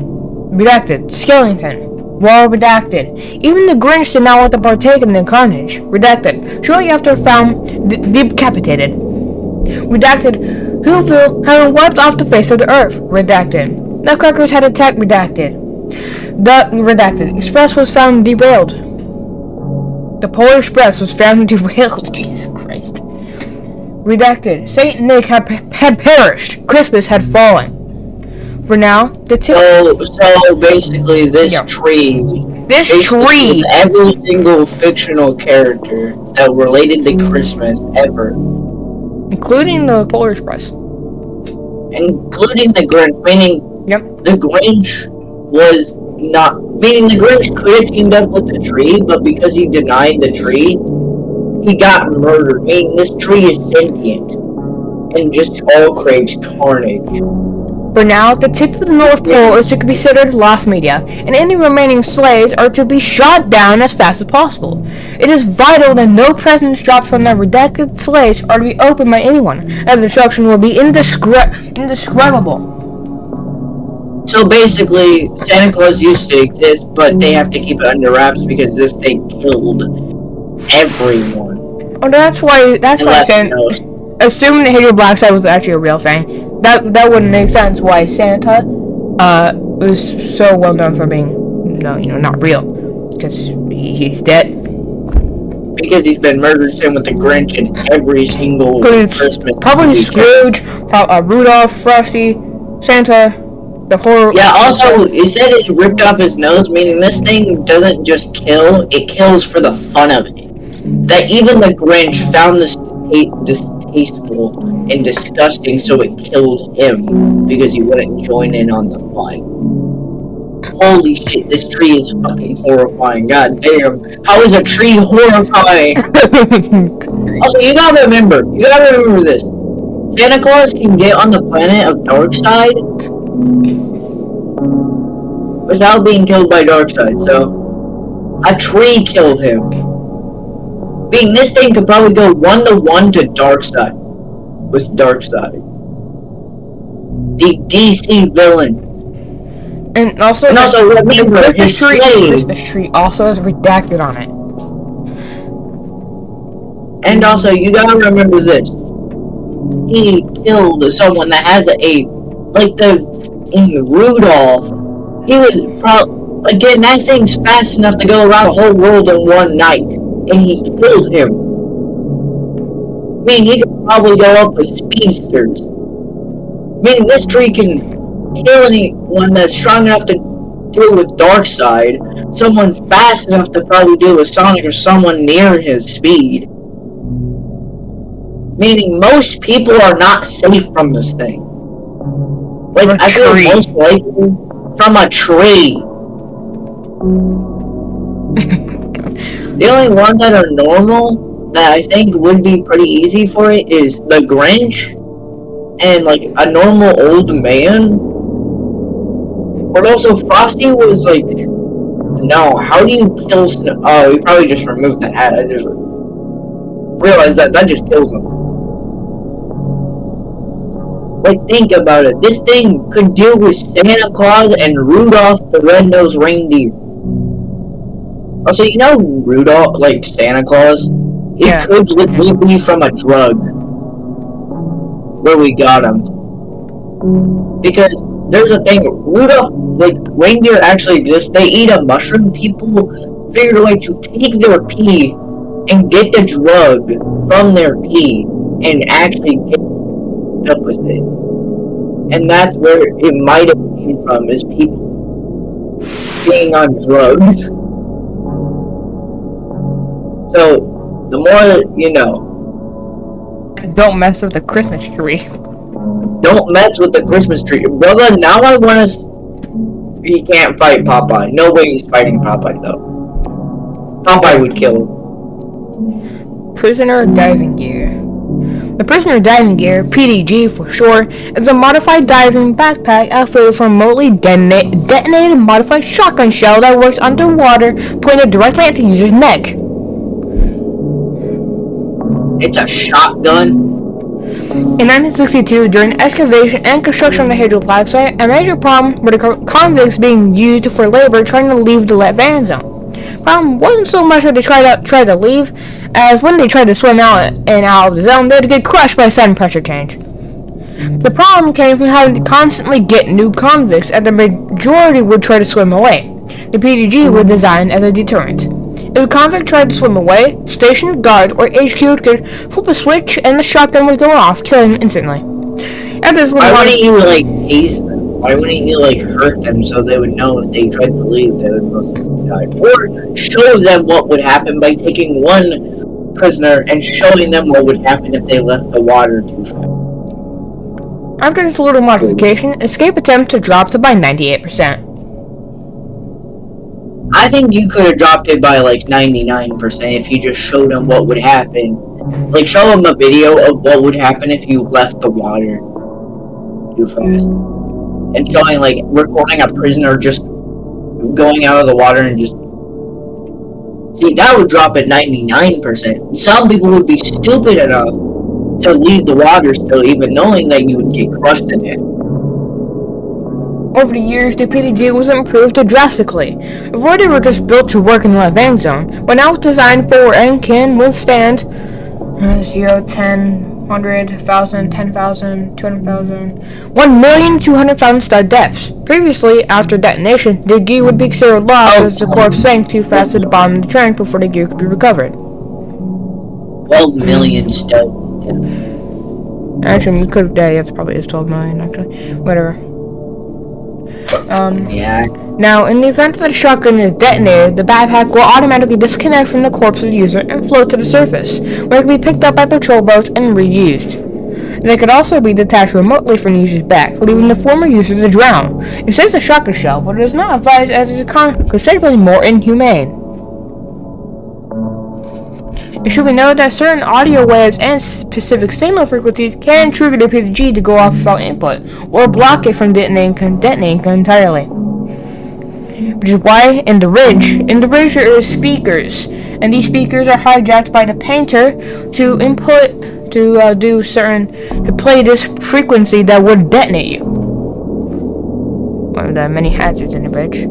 redacted, Skellington, Wall, redacted. Even the Grinch did not want to partake in the carnage, redacted. Shortly after found decapitated, redacted. Whoville had been wiped off the face of the earth, redacted. Nutcrackers had attacked, redacted. The redacted Express was found derailed. The Polar Express was found derailed. Jesus Christ. Redacted. Saint Nick had perished. Christmas had fallen. For now, the tip. So basically, this tree. Every single fictional character that related to Christmas ever, including the Polar Express, including the Grinch. Meaning, the Grinch was not. Meaning, the Grinch could have teamed up with the tree, but because he denied the tree, he got murdered. Meaning, this tree is sentient and just all craves carnage. For now, the tip of the North Pole is to be considered lost media, and any remaining sleighs are to be shot down as fast as possible. It is vital that no presents dropped from the redacted sleighs are to be opened by anyone, as the destruction will be indescribable. So basically, Santa Claus used to exist, but they have to keep it under wraps because this thing killed everyone. Oh, that's why Santa, assuming the Halo Black Side was actually a real thing, that wouldn't make sense why Santa was so well known for being not real, because he's dead. Because he's been murdered, same with the Grinch in every single Christmas. Probably Scrooge, Rudolph, Frosty, Santa, the horror. Yeah, also, he said it ripped off his nose, meaning this thing doesn't just kill, it kills for the fun of it. That even the Grinch found this distasteful and disgusting, so it killed him, because he wouldn't join in on the fun. Holy shit, this tree is fucking horrifying. God damn. How is a tree horrifying? Also, you gotta remember this. Santa Claus can get on the planet of Darkseid without being killed by Darkseid, so a tree killed him. Being this thing could probably go 1-to-1 to Darkseid with Darkseid. The DC villain. And also remember, the Christmas tree also has redacted on it. And also, you gotta remember this. He killed someone that has in Rudolph. He was again, that thing's fast enough to go around the whole world in one night. And he killed him. I mean, he could probably go up with speedsters. I mean, this tree can kill anyone that's strong enough to deal with Darkseid. Someone fast enough to probably deal with Sonic or someone near his speed. Meaning, most people are not safe from this thing. Like, I feel most likely from a tree. The only ones that are normal that I think would be pretty easy for it is the Grinch and like a normal old man. But also Frosty was like, no, how do you kill Snow? Oh, he probably just removed the hat. I just realized that just kills him. Like, think about it. This thing could deal with Santa Claus and Rudolph the Red-Nosed Reindeer. Also, you know Rudolph, like Santa Claus? It could legit be from a drug. Where we got him. Because there's a thing, Rudolph, like, reindeer actually exist. They eat a mushroom. People figured a way to take their pee and get the drug from their pee and actually get fucked up with it. And that's where it might have came from, is people being on drugs. So, the more you know. Don't mess with the Christmas tree. Don't mess with the Christmas tree. Brother, now I want to... He can't fight Popeye. No way he's fighting Popeye, though. Popeye would kill him. Prisoner diving gear. The prisoner diving gear, PDG for short, is a modified diving backpack outfitted with a remotely detonated modified shotgun shell that works underwater, pointed directly at the user's neck. It's a shotgun? In 1962, during excavation and construction of the Hadal black site, a major problem were the convicts being used for labor trying to leave the van zone. Problem wasn't so much that they tried to leave, as when they tried to swim out of the zone, they would get crushed by a sudden pressure change. The problem came from having to constantly get new convicts, as the majority would try to swim away. The PDG was designed as a deterrent. If a convict tried to swim away, station guard or HQ could flip a switch and the shotgun would go off, killing him instantly. Why wouldn't you tase them? Why wouldn't you hurt them so they would know if they tried to leave they would most die? Or show them what would happen by taking one prisoner and showing them what would happen if they left the water too fast. After this little modification, escape attempts are dropped by 98%. I think you could have dropped it by 99% if you just showed them what would happen. Show them a video of what would happen if you left the water too fast. And showing, recording a prisoner just going out of the water and just... See, that would drop at 99%. Some people would be stupid enough to leave the water still, even knowing that you would get crushed in it. Over the years, the PDG was improved drastically. Before they were just built to work in the van zone, but now it's designed for and can withstand 0, 10, 100, 1,000, 10,000, 200,000, 1,200,000 star depths. Previously, after detonation, the gear would be considered lost as the corpse sank too fast to the bottom of the tank before the gear could be recovered. 12 million star depths. Actually, we could have, yeah, that's probably 12 million, actually. Whatever. Yeah. Now, in the event that the shotgun is detonated, the backpack will automatically disconnect from the corpse of the user and float to the surface, where it can be picked up by patrol boats and reused. And it could also be detached remotely from the user's back, leaving the former user to drown. It saves a shotgun shell, but it is not advised as it is considerably more inhumane. It should be noted that certain audio waves and specific signal frequencies can trigger the PDG to go off without input, or block it from detonating entirely. Which is why in the ridge there is speakers, and these speakers are hijacked by the painter to play this frequency that would detonate you. One of the many hazards in the bridge.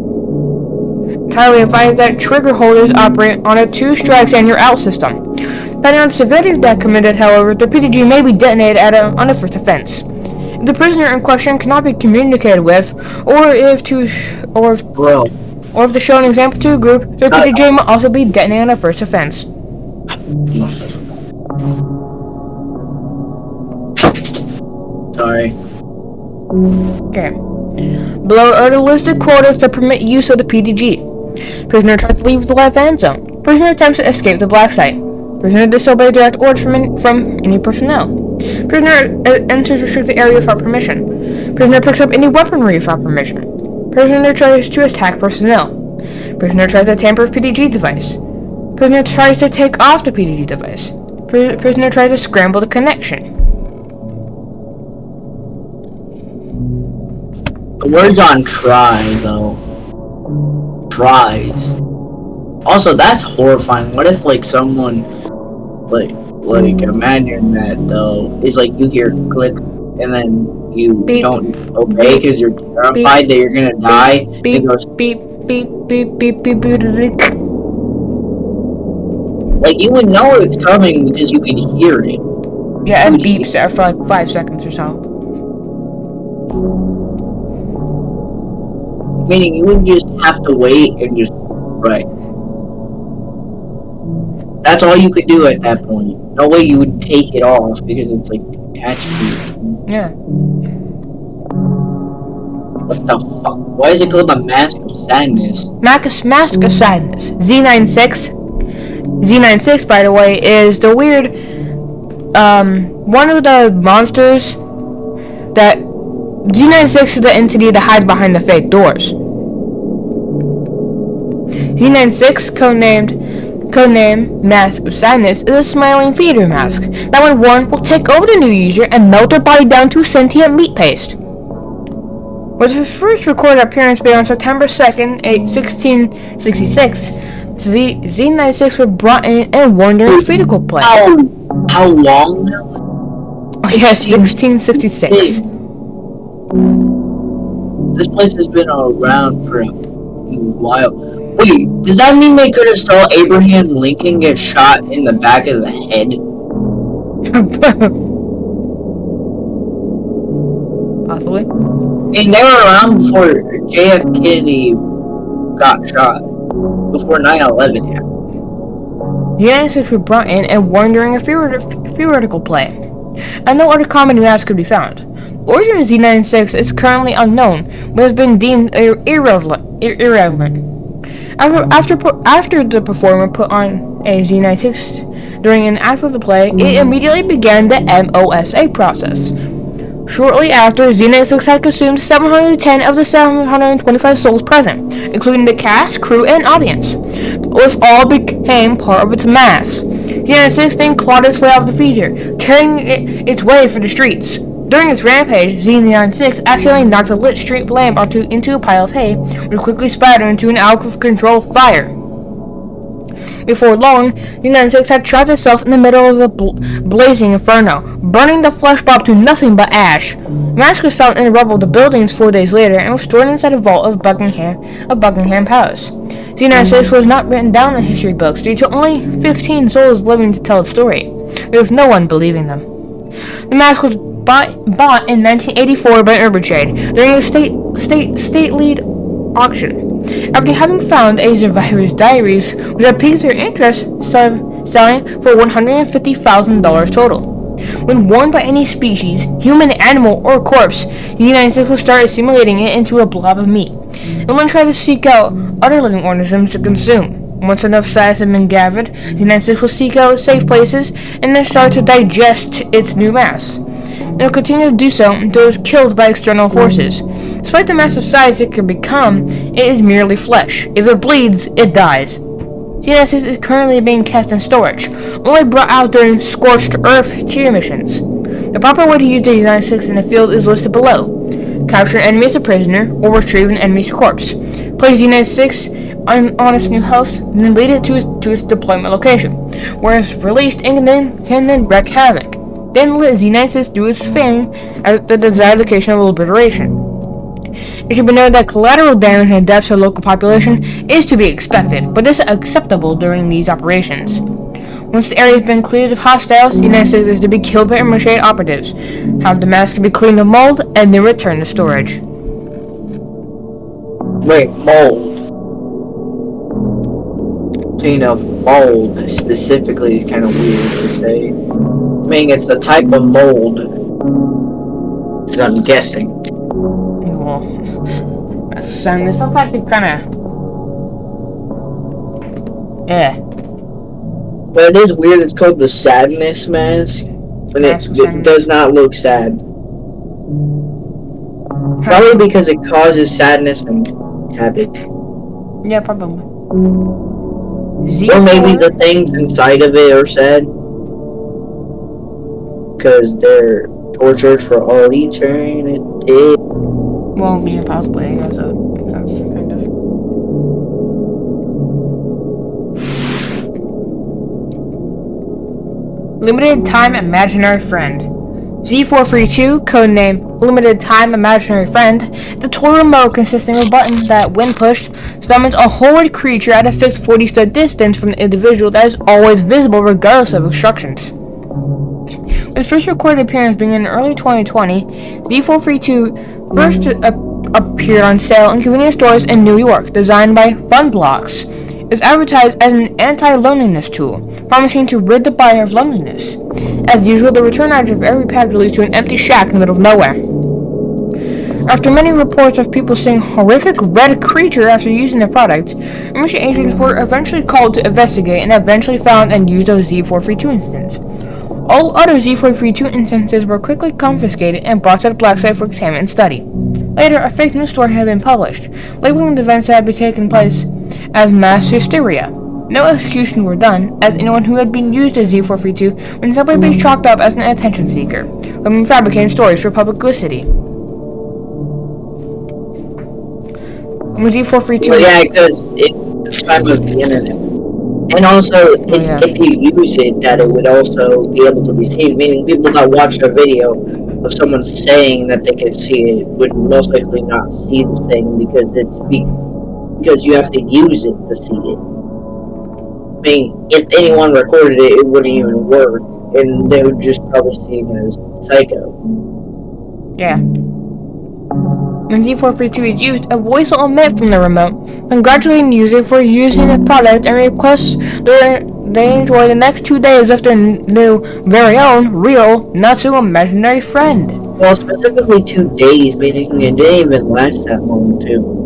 Entirely advised that trigger holders operate on a 2 strikes and you're out system. Depending on the severity of that committed, however, the PDG may be detonated on the first offense. If the prisoner in question cannot be communicated with, or if the shown example to a group, the PDG may also be detonated on the first offense. Sorry. Okay. Below are the listed quotas that permit use of the PDG. Prisoner tries to leave the van zone. Prisoner attempts to escape the black site. Prisoner disobeys direct orders from any personnel. Prisoner enters restricted area without permission. Prisoner picks up any weaponry without permission. Prisoner tries to attack personnel. Prisoner tries to tamper with PDG device. Prisoner tries to take off the PDG device. Prisoner tries to scramble the connection. The words on try, though. Tries. Also, that's horrifying. What if, someone, imagine that, though, is, you hear click, and then you beep, don't obey because you're terrified that you're gonna die. Beep, it goes, beep, beep, beep, beep, beep, beep, beep. You would know it's coming because you can hear it. Yeah, it beeps there for 5 seconds or so. Meaning you would just have to wait and just... Right. That's all you could do at that point. No way you would take it off because it's attached to you. Yeah. What the fuck? Why is it called the Mask of Sadness? Mask of Sadness. Z96. Z96, by the way, is the weird, one of the monsters that Z96 is the entity that hides behind the fake doors. Z96, codename Mask of Sadness, is a smiling theater mask that when worn will take over the new user and melt their body down to sentient meat paste. Was his first recorded appearance made on September 2nd, 1666. Z96 were brought in and worn during physical play. How long now? Yes, 1666. This place has been around for a while. Wait, does that mean they could have saw Abraham Lincoln get shot in the back of the head? Possibly. And they were around before JF Kennedy got shot. Before 9/11 happened. The United States were brought in and worn during a theoretical play, and no other common mask could be found. The origin of Z96 is currently unknown, but has been deemed irrelevant. After the performer put on a Z96 during an act of the play, it immediately began the MOSA process. Shortly after, Z96 had consumed 710 of the 725 souls present, including the cast, crew, and audience, which all became part of its mass. Z96 then clawed its way out of the theater, tearing its way for the streets. During its rampage, Z96 accidentally knocked a lit street lamp into a pile of hay, which quickly splattered into an out-of-control fire. Before long, Z96 had trapped itself in the middle of a blazing inferno, burning the flesh bob to nothing but ash. The mask was found in the rubble of the buildings 4 days later and was stored inside a vault of Buckingham Palace. Z96 was not written down in history books due to only 15 souls living to tell its story, with no one believing them. The mask was bought in 1984 by Urban Trade during a state lead auction. After having found a survivor's diaries, which had piqued their interest, selling for $150,000 total. When worn by any species, human, animal, or corpse, the United States will start assimilating it into a blob of meat, and will then try to seek out other living organisms to consume. Once enough size had been gathered, the United States will seek out safe places and then start to digest its new mass. It will continue to do so until it is killed by external forces. Despite the massive size it can become, it is merely flesh. If it bleeds, it dies. Z96 is currently being kept in storage, only brought out during scorched earth tier missions. The proper way to use the Z96 in the field is listed below. Capture an enemy as a prisoner, or retrieve an enemy's corpse. Place Z96 on its new host, and then lead it to its deployment location, where it's released and can then wreak havoc. Then let Z96 do its thing at the desired location of liberation. It should be noted that collateral damage and deaths to the local population is to be expected, but is acceptable during these operations. Once the area has been cleared of hostiles, the United States is to be killed by Emershade operatives, have the mask to be cleaned of mold, and then return to storage. Wait, mold. Mold specifically is kind of weird to say. I mean, it's the type of mold, I'm guessing. Well, that's sometimes it kinda... Yeah. But it is weird, it's called the Sadness Mask. And it does not look sad. Probably because it causes sadness and havoc. Yeah, probably. Or maybe the things inside of it are sad. Because they're tortured for all eternity. Well, yeah, possibly. I guess that makes sense, kind of. Limited Time Imaginary Friend. Z432, codename Limited Time Imaginary Friend, is a toy remote consisting of a button that, when pushed, summons a horrid creature at a fixed 40-foot distance from the individual that is always visible regardless of instructions. With its first recorded appearance being in early 2020, Z432 first appeared on sale in convenience stores in New York, designed by Funblocks. It is advertised as an anti-loneliness tool, promising to rid the buyer of loneliness. As usual, the return address of every package leads to an empty shack in the middle of nowhere. After many reports of people seeing horrific red creature after using the product, emergency agents were eventually called to investigate and eventually found and used a Z432 instance. All other Z432 instances were quickly confiscated and brought to the black site for examination and study. Later, a fake news story had been published, labeling the events that had taken place as mass hysteria. No executions were done, as anyone who had been used as Z432 would simply be chalked up as an attention seeker, who had been fabricating stories for publicity. With Z432, well, yeah, because it's the time of the internet. And also, if you use it, that it would also be able to be seen. Meaning, people that watched a video of someone saying that they could see it would most likely not see the thing because because you have to use it to see it. I mean, if anyone recorded it, it wouldn't even work, and they would just probably see it as psycho. Yeah. When Z432 is used, a voice will emit from the remote, congratulating the user for using the product and requests they enjoy the next 2 days of their new, very own, real, not so imaginary friend. Well, specifically 2 days, meaning it didn't even last that long, too.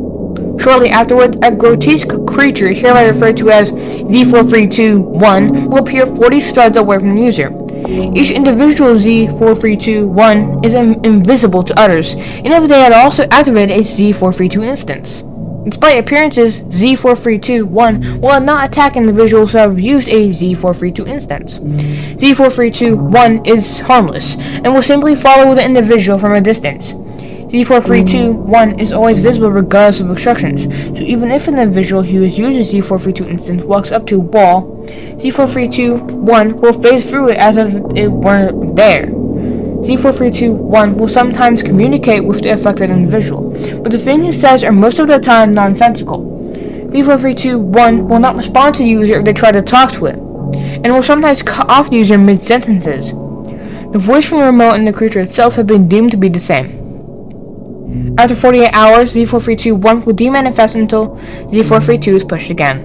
Shortly afterwards, a grotesque creature, hereby referred to as Z432-1, will appear 40 studs away from the user. Each individual Z432-1 is invisible to others, and if they had also activated a Z432 instance. Despite appearances, Z432-1 will not attack individuals who have used a Z432 instance. Z432-1 is harmless, and will simply follow the individual from a distance. Z432-1 is always visible regardless of obstructions, so even if an individual who has used a Z432 instance walks up to a wall, Z432-1 will phase through it as if it weren't there. Z432-1 will sometimes communicate with the affected individual, but the things he says are most of the time nonsensical. Z432-1 will not respond to the user if they try to talk to it, and will sometimes cut off the user mid-sentences. The voice from the remote and the creature itself have been deemed to be the same. After 48 hours, Z432-1 will demanifest until Z432 is pushed again.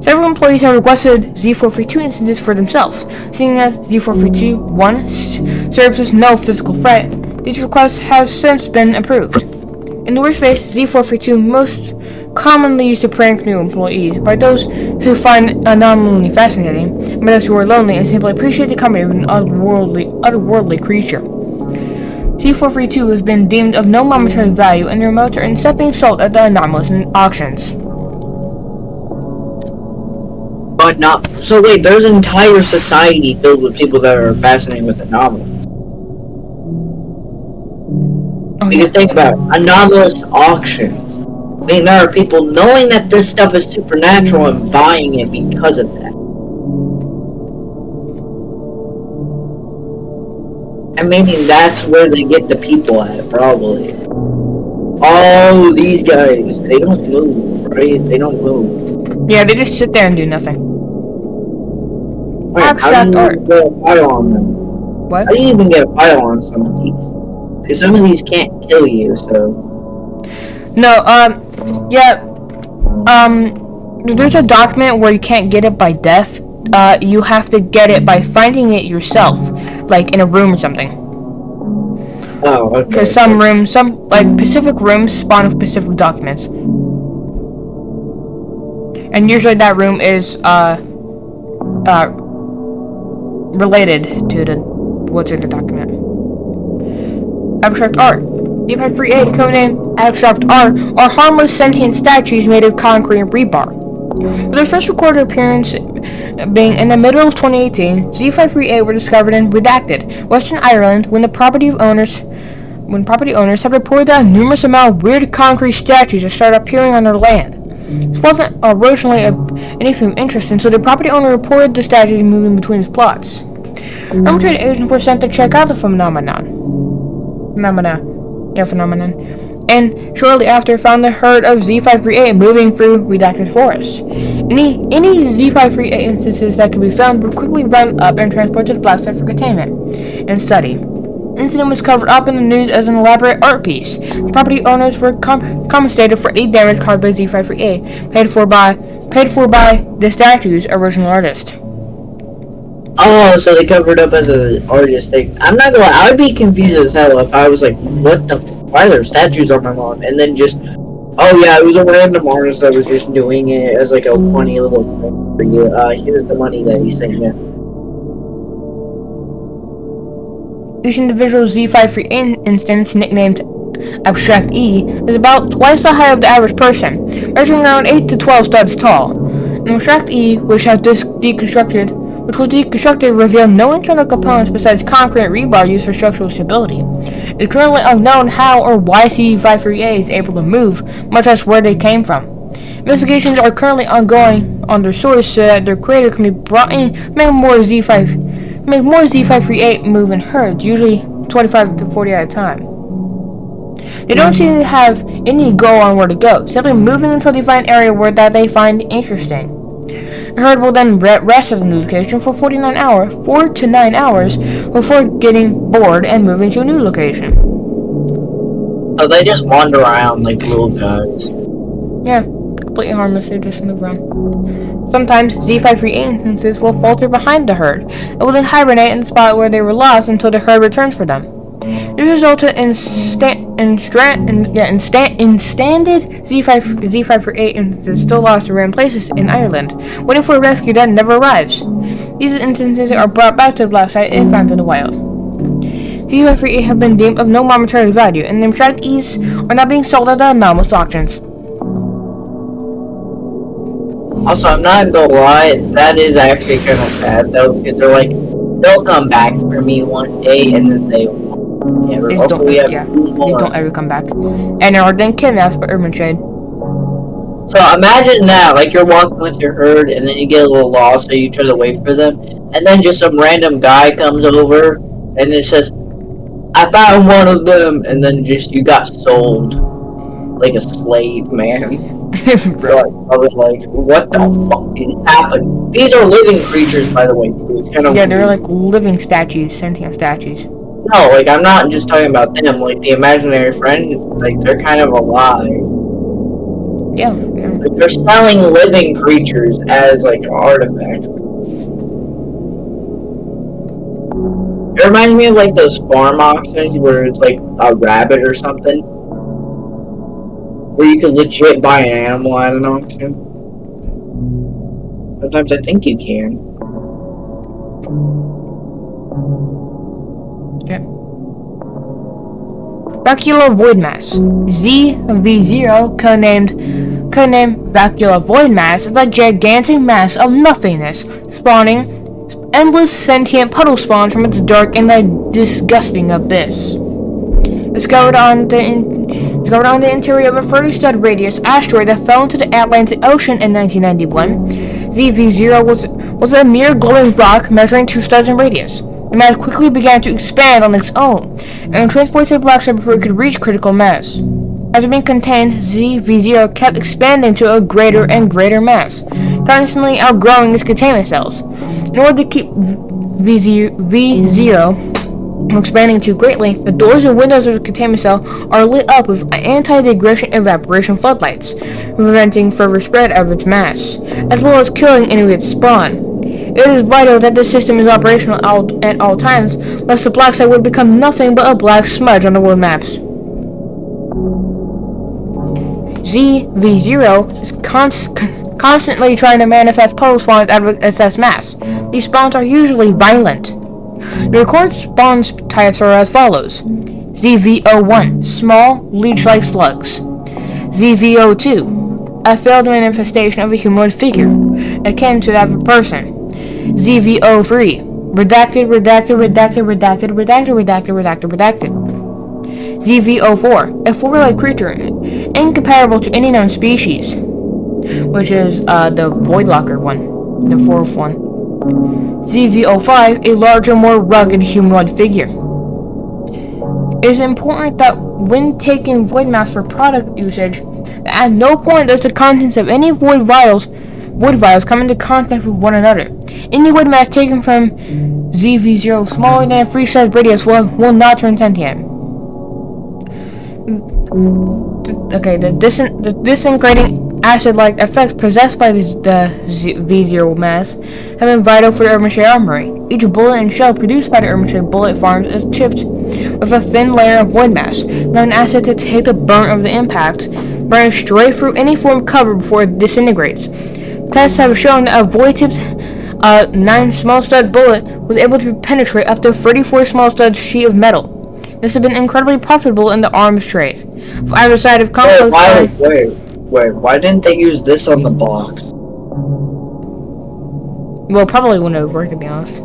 Several employees have requested Z432 instances for themselves, seeing as Z432-1 serves as no physical threat. These requests have since been approved. In the workspace, Z432 most commonly used to prank new employees by those who find anomaly fascinating, by those who are lonely and simply appreciate the company of an otherworldly creature. Z432 has been deemed of no monetary value, and the remotes are instead being sold at the anomalous auctions. But not. So wait, there's an entire society filled with people that are fascinated with anomalies. Because think about it, anomalous auctions. I mean, there are people knowing that this stuff is supernatural and buying it because of that. And maybe that's where they get the people at, probably. Oh, these guys, they don't move, right? They don't move. Yeah, they just sit there and do nothing. Wait, how do you get a file on them? What? How do you even get a file on some of these? Because some of these can't kill you, so... No, there's a document where you can't get it by death. You have to get it by finding it yourself, like in a room or something. Oh, okay. Because some specific rooms spawn with specific documents. And usually that room is, related to what's in the document. Abstract art. Z538, codename Abstract Art, are harmless sentient statues made of concrete and rebar. With their first recorded appearance being in the middle of 2018, Z538 were discovered in Redacted, Western Ireland, when property owners had reported that a numerous amount of weird concrete statues had started appearing on their land. This wasn't originally anything of interest, and so the property owner reported the statues moving between his plots. Arbitrary agents were sent to check out the phenomenon. And shortly after found the herd of Z538 moving through redacted forests. Any Z538 instances that could be found were quickly rounded up and transported to the black site for containment and study. incident was covered up in the news as an elaborate art piece. Property owners were compensated for any damage caused by Z53A, paid for by the statue's original artist. Oh, so they covered up as an artist thing. I'm not gonna lie, I would be confused as hell if I was like, what the why are there statues on my lawn? And then just, oh yeah, it was a random artist that was just doing it as like a funny little thing for you. Here's the money that he's saying. Each individual Z53A instance, nicknamed Abstract E, is about twice the height of the average person, measuring around 8 to 12 studs tall. An Abstract E, which was deconstructed, revealed no internal components besides concrete rebar used for structural stability. It is currently unknown how or why Z53A is able to move, much less where they came from. Investigations are currently ongoing on their source so that their creator can be brought in to make more Z53A move in herds, usually 25 to 40 at a time. They don't seem to have any goal on where to go, simply moving until they find an area that they find interesting. The herd will then rest at the new location for 4 to 9 hours before getting bored and moving to a new location. So they just wander around like little guys. Yeah, completely harmless, they just move around. Sometimes Z53A instances will falter behind the herd and will then hibernate in the spot where they were lost until the herd returns for them. This resulted in standard Z53A instances still lost or ran places in Ireland, waiting for a rescue that never arrives. These instances are brought back to the black site if found in the wild. Z53A have been deemed of no monetary value, and the abstract E's are not being sold at the anomalous auctions. Also, I'm not gonna lie, that is actually kind of sad though, because they're like, they'll come back for me one day, and then they won't. These don't ever come back. And are then kidnapped by Urban Shade. So imagine that, like you're walking with your herd, and then you get a little lost, so you try to wait for them, and then just some random guy comes over, and it says, I found one of them, and then just you got sold like a slave, man. Like, what the fuck is happening? These are living creatures, by the way. It's kind of they're like living statues, sentient statues. No, like I'm not just talking about them. Like the imaginary friend, like they're kind of alive. Yeah. Like, they're selling living creatures as like artifacts. It reminds me of like those farm auctions where it's like a rabbit or something, where you could legit buy an animal at an auction. Sometimes I think you can. Yeah. Vacuolar Void Mass. ZV0, codenamed Vacuolar Void Mass, is a gigantic mass of nothingness, spawning endless sentient puddle spawns from its dark and disgusting abyss. Discovered on the interior of a 30-stud radius asteroid that fell into the Atlantic Ocean in 1991, ZV0 was a mere glowing rock measuring 2 studs in radius. The mass quickly began to expand on its own, and transported to the black site before it could reach critical mass. After being contained, ZV0 kept expanding to a greater and greater mass, constantly outgrowing its containment cells. In order to keep V0 from expanding too greatly, the doors and windows of the containment cell are lit up with anti-degradation evaporation floodlights, preventing further spread of its mass, as well as killing any of its spawn. It is vital that the system is operational at all times, lest the black site would become nothing but a black smudge on the world maps. ZV0 is constantly trying to manifest puddle spawns out of excess mass. These spawns are usually violent. The recorded spawn types are as follows: ZV01, small, leech-like slugs; ZV02, a failed manifestation of a humanoid figure, akin to that of a person; ZV03, redacted. ZV04, a four-legged creature, incomparable to any known species, which is the Voidlocker one, the fourth one. ZV05, a larger, more rugged humanoid figure. It is important that when taking void mass for product usage, at no point does the contents of any void vials come into contact with one another. Any wood mass taken from ZV0 smaller than a free-size radius will not turn sentient. Okay, the disintegrating acid-like effects possessed by the V0 mass have been vital for the Urban armory. Each bullet and shell produced by the Urban bullet farms is chipped with a thin layer of wood mass, allowing acid to take the brunt of the impact, burning straight through any form of cover before it disintegrates. Tests have shown that a void-tipped 9 small stud bullet was able to penetrate up to 34 small stud sheet of metal. This has been incredibly profitable in the arms trade. For either side of conflict. Why didn't they use this on the box? Well, probably wouldn't have worked, to be honest.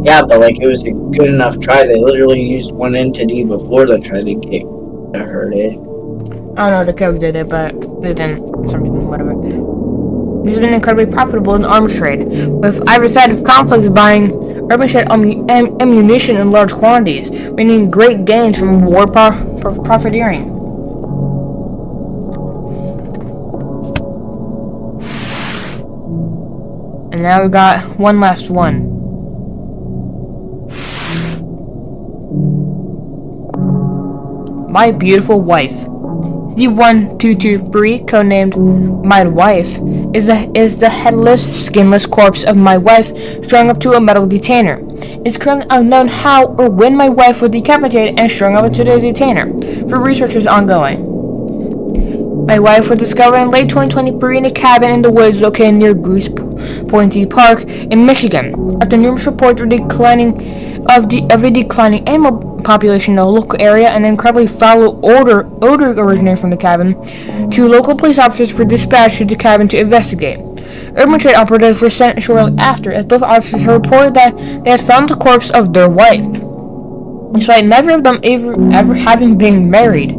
Yeah, but like it was a good enough try. They literally used one entity before they tried to get to hurt it. I don't know, the code did it, but they didn't. For some reason, whatever. This has been incredibly profitable in the arms trade, with either side of conflict buying Urban Shed ammunition in large quantities, meaning great gains from war profiteering. And now we got one last one. My beautiful wife. Z1223, codenamed My Wife, is the headless, skinless corpse of my wife strung up to a metal detainer. It's currently unknown how or when my wife was decapitated and strung up to the detainer, for research is ongoing. My wife was discovered in late 2023 in a cabin in the woods located near Goose Pointy Park in Michigan, after numerous reports of a declining animal population in the local area and an incredibly foul odor originating from the cabin. 2 local police officers were dispatched to the cabin to investigate. Urban Trade operatives were sent shortly after, as both officers had reported that they had found the corpse of their wife, despite neither of them ever having been married.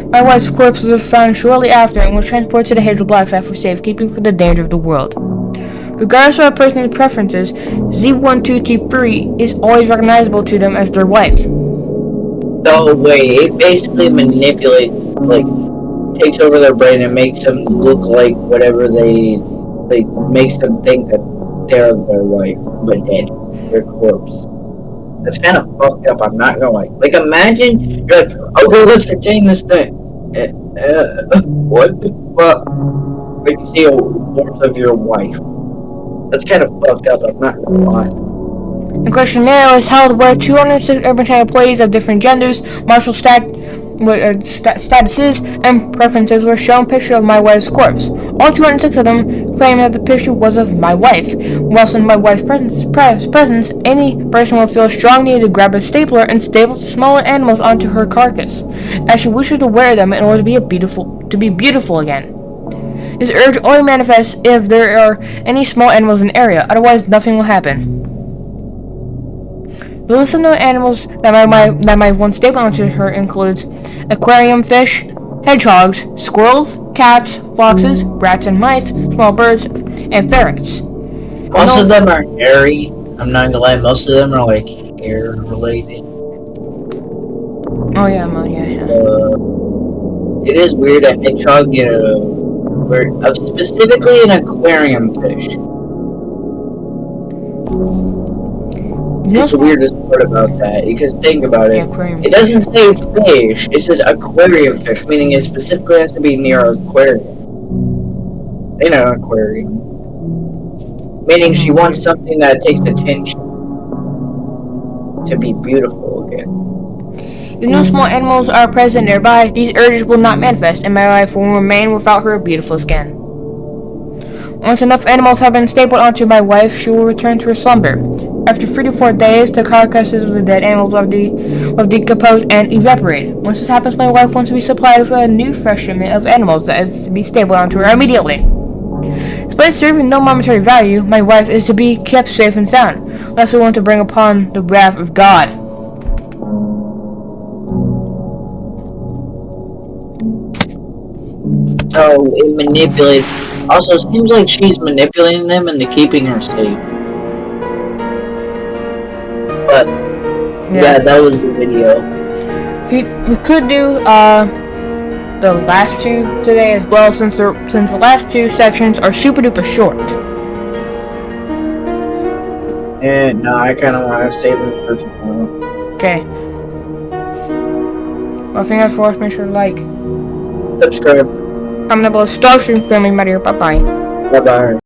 My wife's corpse was found shortly after and was transported to the Hadal Black site for safekeeping for the danger of the world. Regardless of a person's preferences, Z1223 is always recognizable to them as their wife. No way, it basically manipulates, takes over their brain and makes them look like whatever makes them think that they're their wife, but dead, their corpse. That's kind of fucked up, I'm not gonna lie. Like, imagine, you're like, okay, let's obtain this thing. What the fuck? But you see a corpse of your wife. That's kind of fucked up, I'm not gonna lie. The questionnaire was held where 206 Urban Trade employees of different genders, martial statuses, and preferences were shown pictures of my wife's corpse. All 206 of them claimed that the picture was of my wife. Whilst in my wife's presence, any person will feel a strong need to grab a stapler and staple smaller animals onto her carcass, as she wishes to wear them in order to be beautiful again. This urge only manifests if there are any small animals in the area, otherwise nothing will happen. The list of known animals that my one staple onto her includes aquarium fish, hedgehogs, squirrels, cats, foxes, rats and mice, small birds, and ferrets. Most of them are hairy. I'm not gonna lie, most of them are like hair related. Oh yeah, yeah. It is weird that hedgehog, specifically an aquarium fish. It's the weirdest part about that, because think about it. It doesn't say fish, it says aquarium fish, meaning it specifically has to be near an aquarium. In an aquarium. Meaning she wants something that takes attention to be beautiful again. If no small animals are present nearby, these urges will not manifest, and my life will remain without her beautiful skin. Once enough animals have been stapled onto my wife, she will return to her slumber. After 3 to 4 days, the carcasses of the dead animals will decompose and evaporate. Once this happens, my wife wants to be supplied with a new fresh shipment of animals that is to be stapled onto her immediately. Despite serving no monetary value, my wife is to be kept safe and sound, lest we want to bring upon the wrath of God. So it manipulates. Also, it seems like she's manipulating them into keeping her safe. But yeah, that was the video. We could do the last two today as well, since the last two sections are super duper short. And no, I kind of want to save it for tomorrow. Okay. Well, thank you for watching. Make sure to like, Subscribe. comment down below, Starstream Family Matter. Bye bye. Bye bye.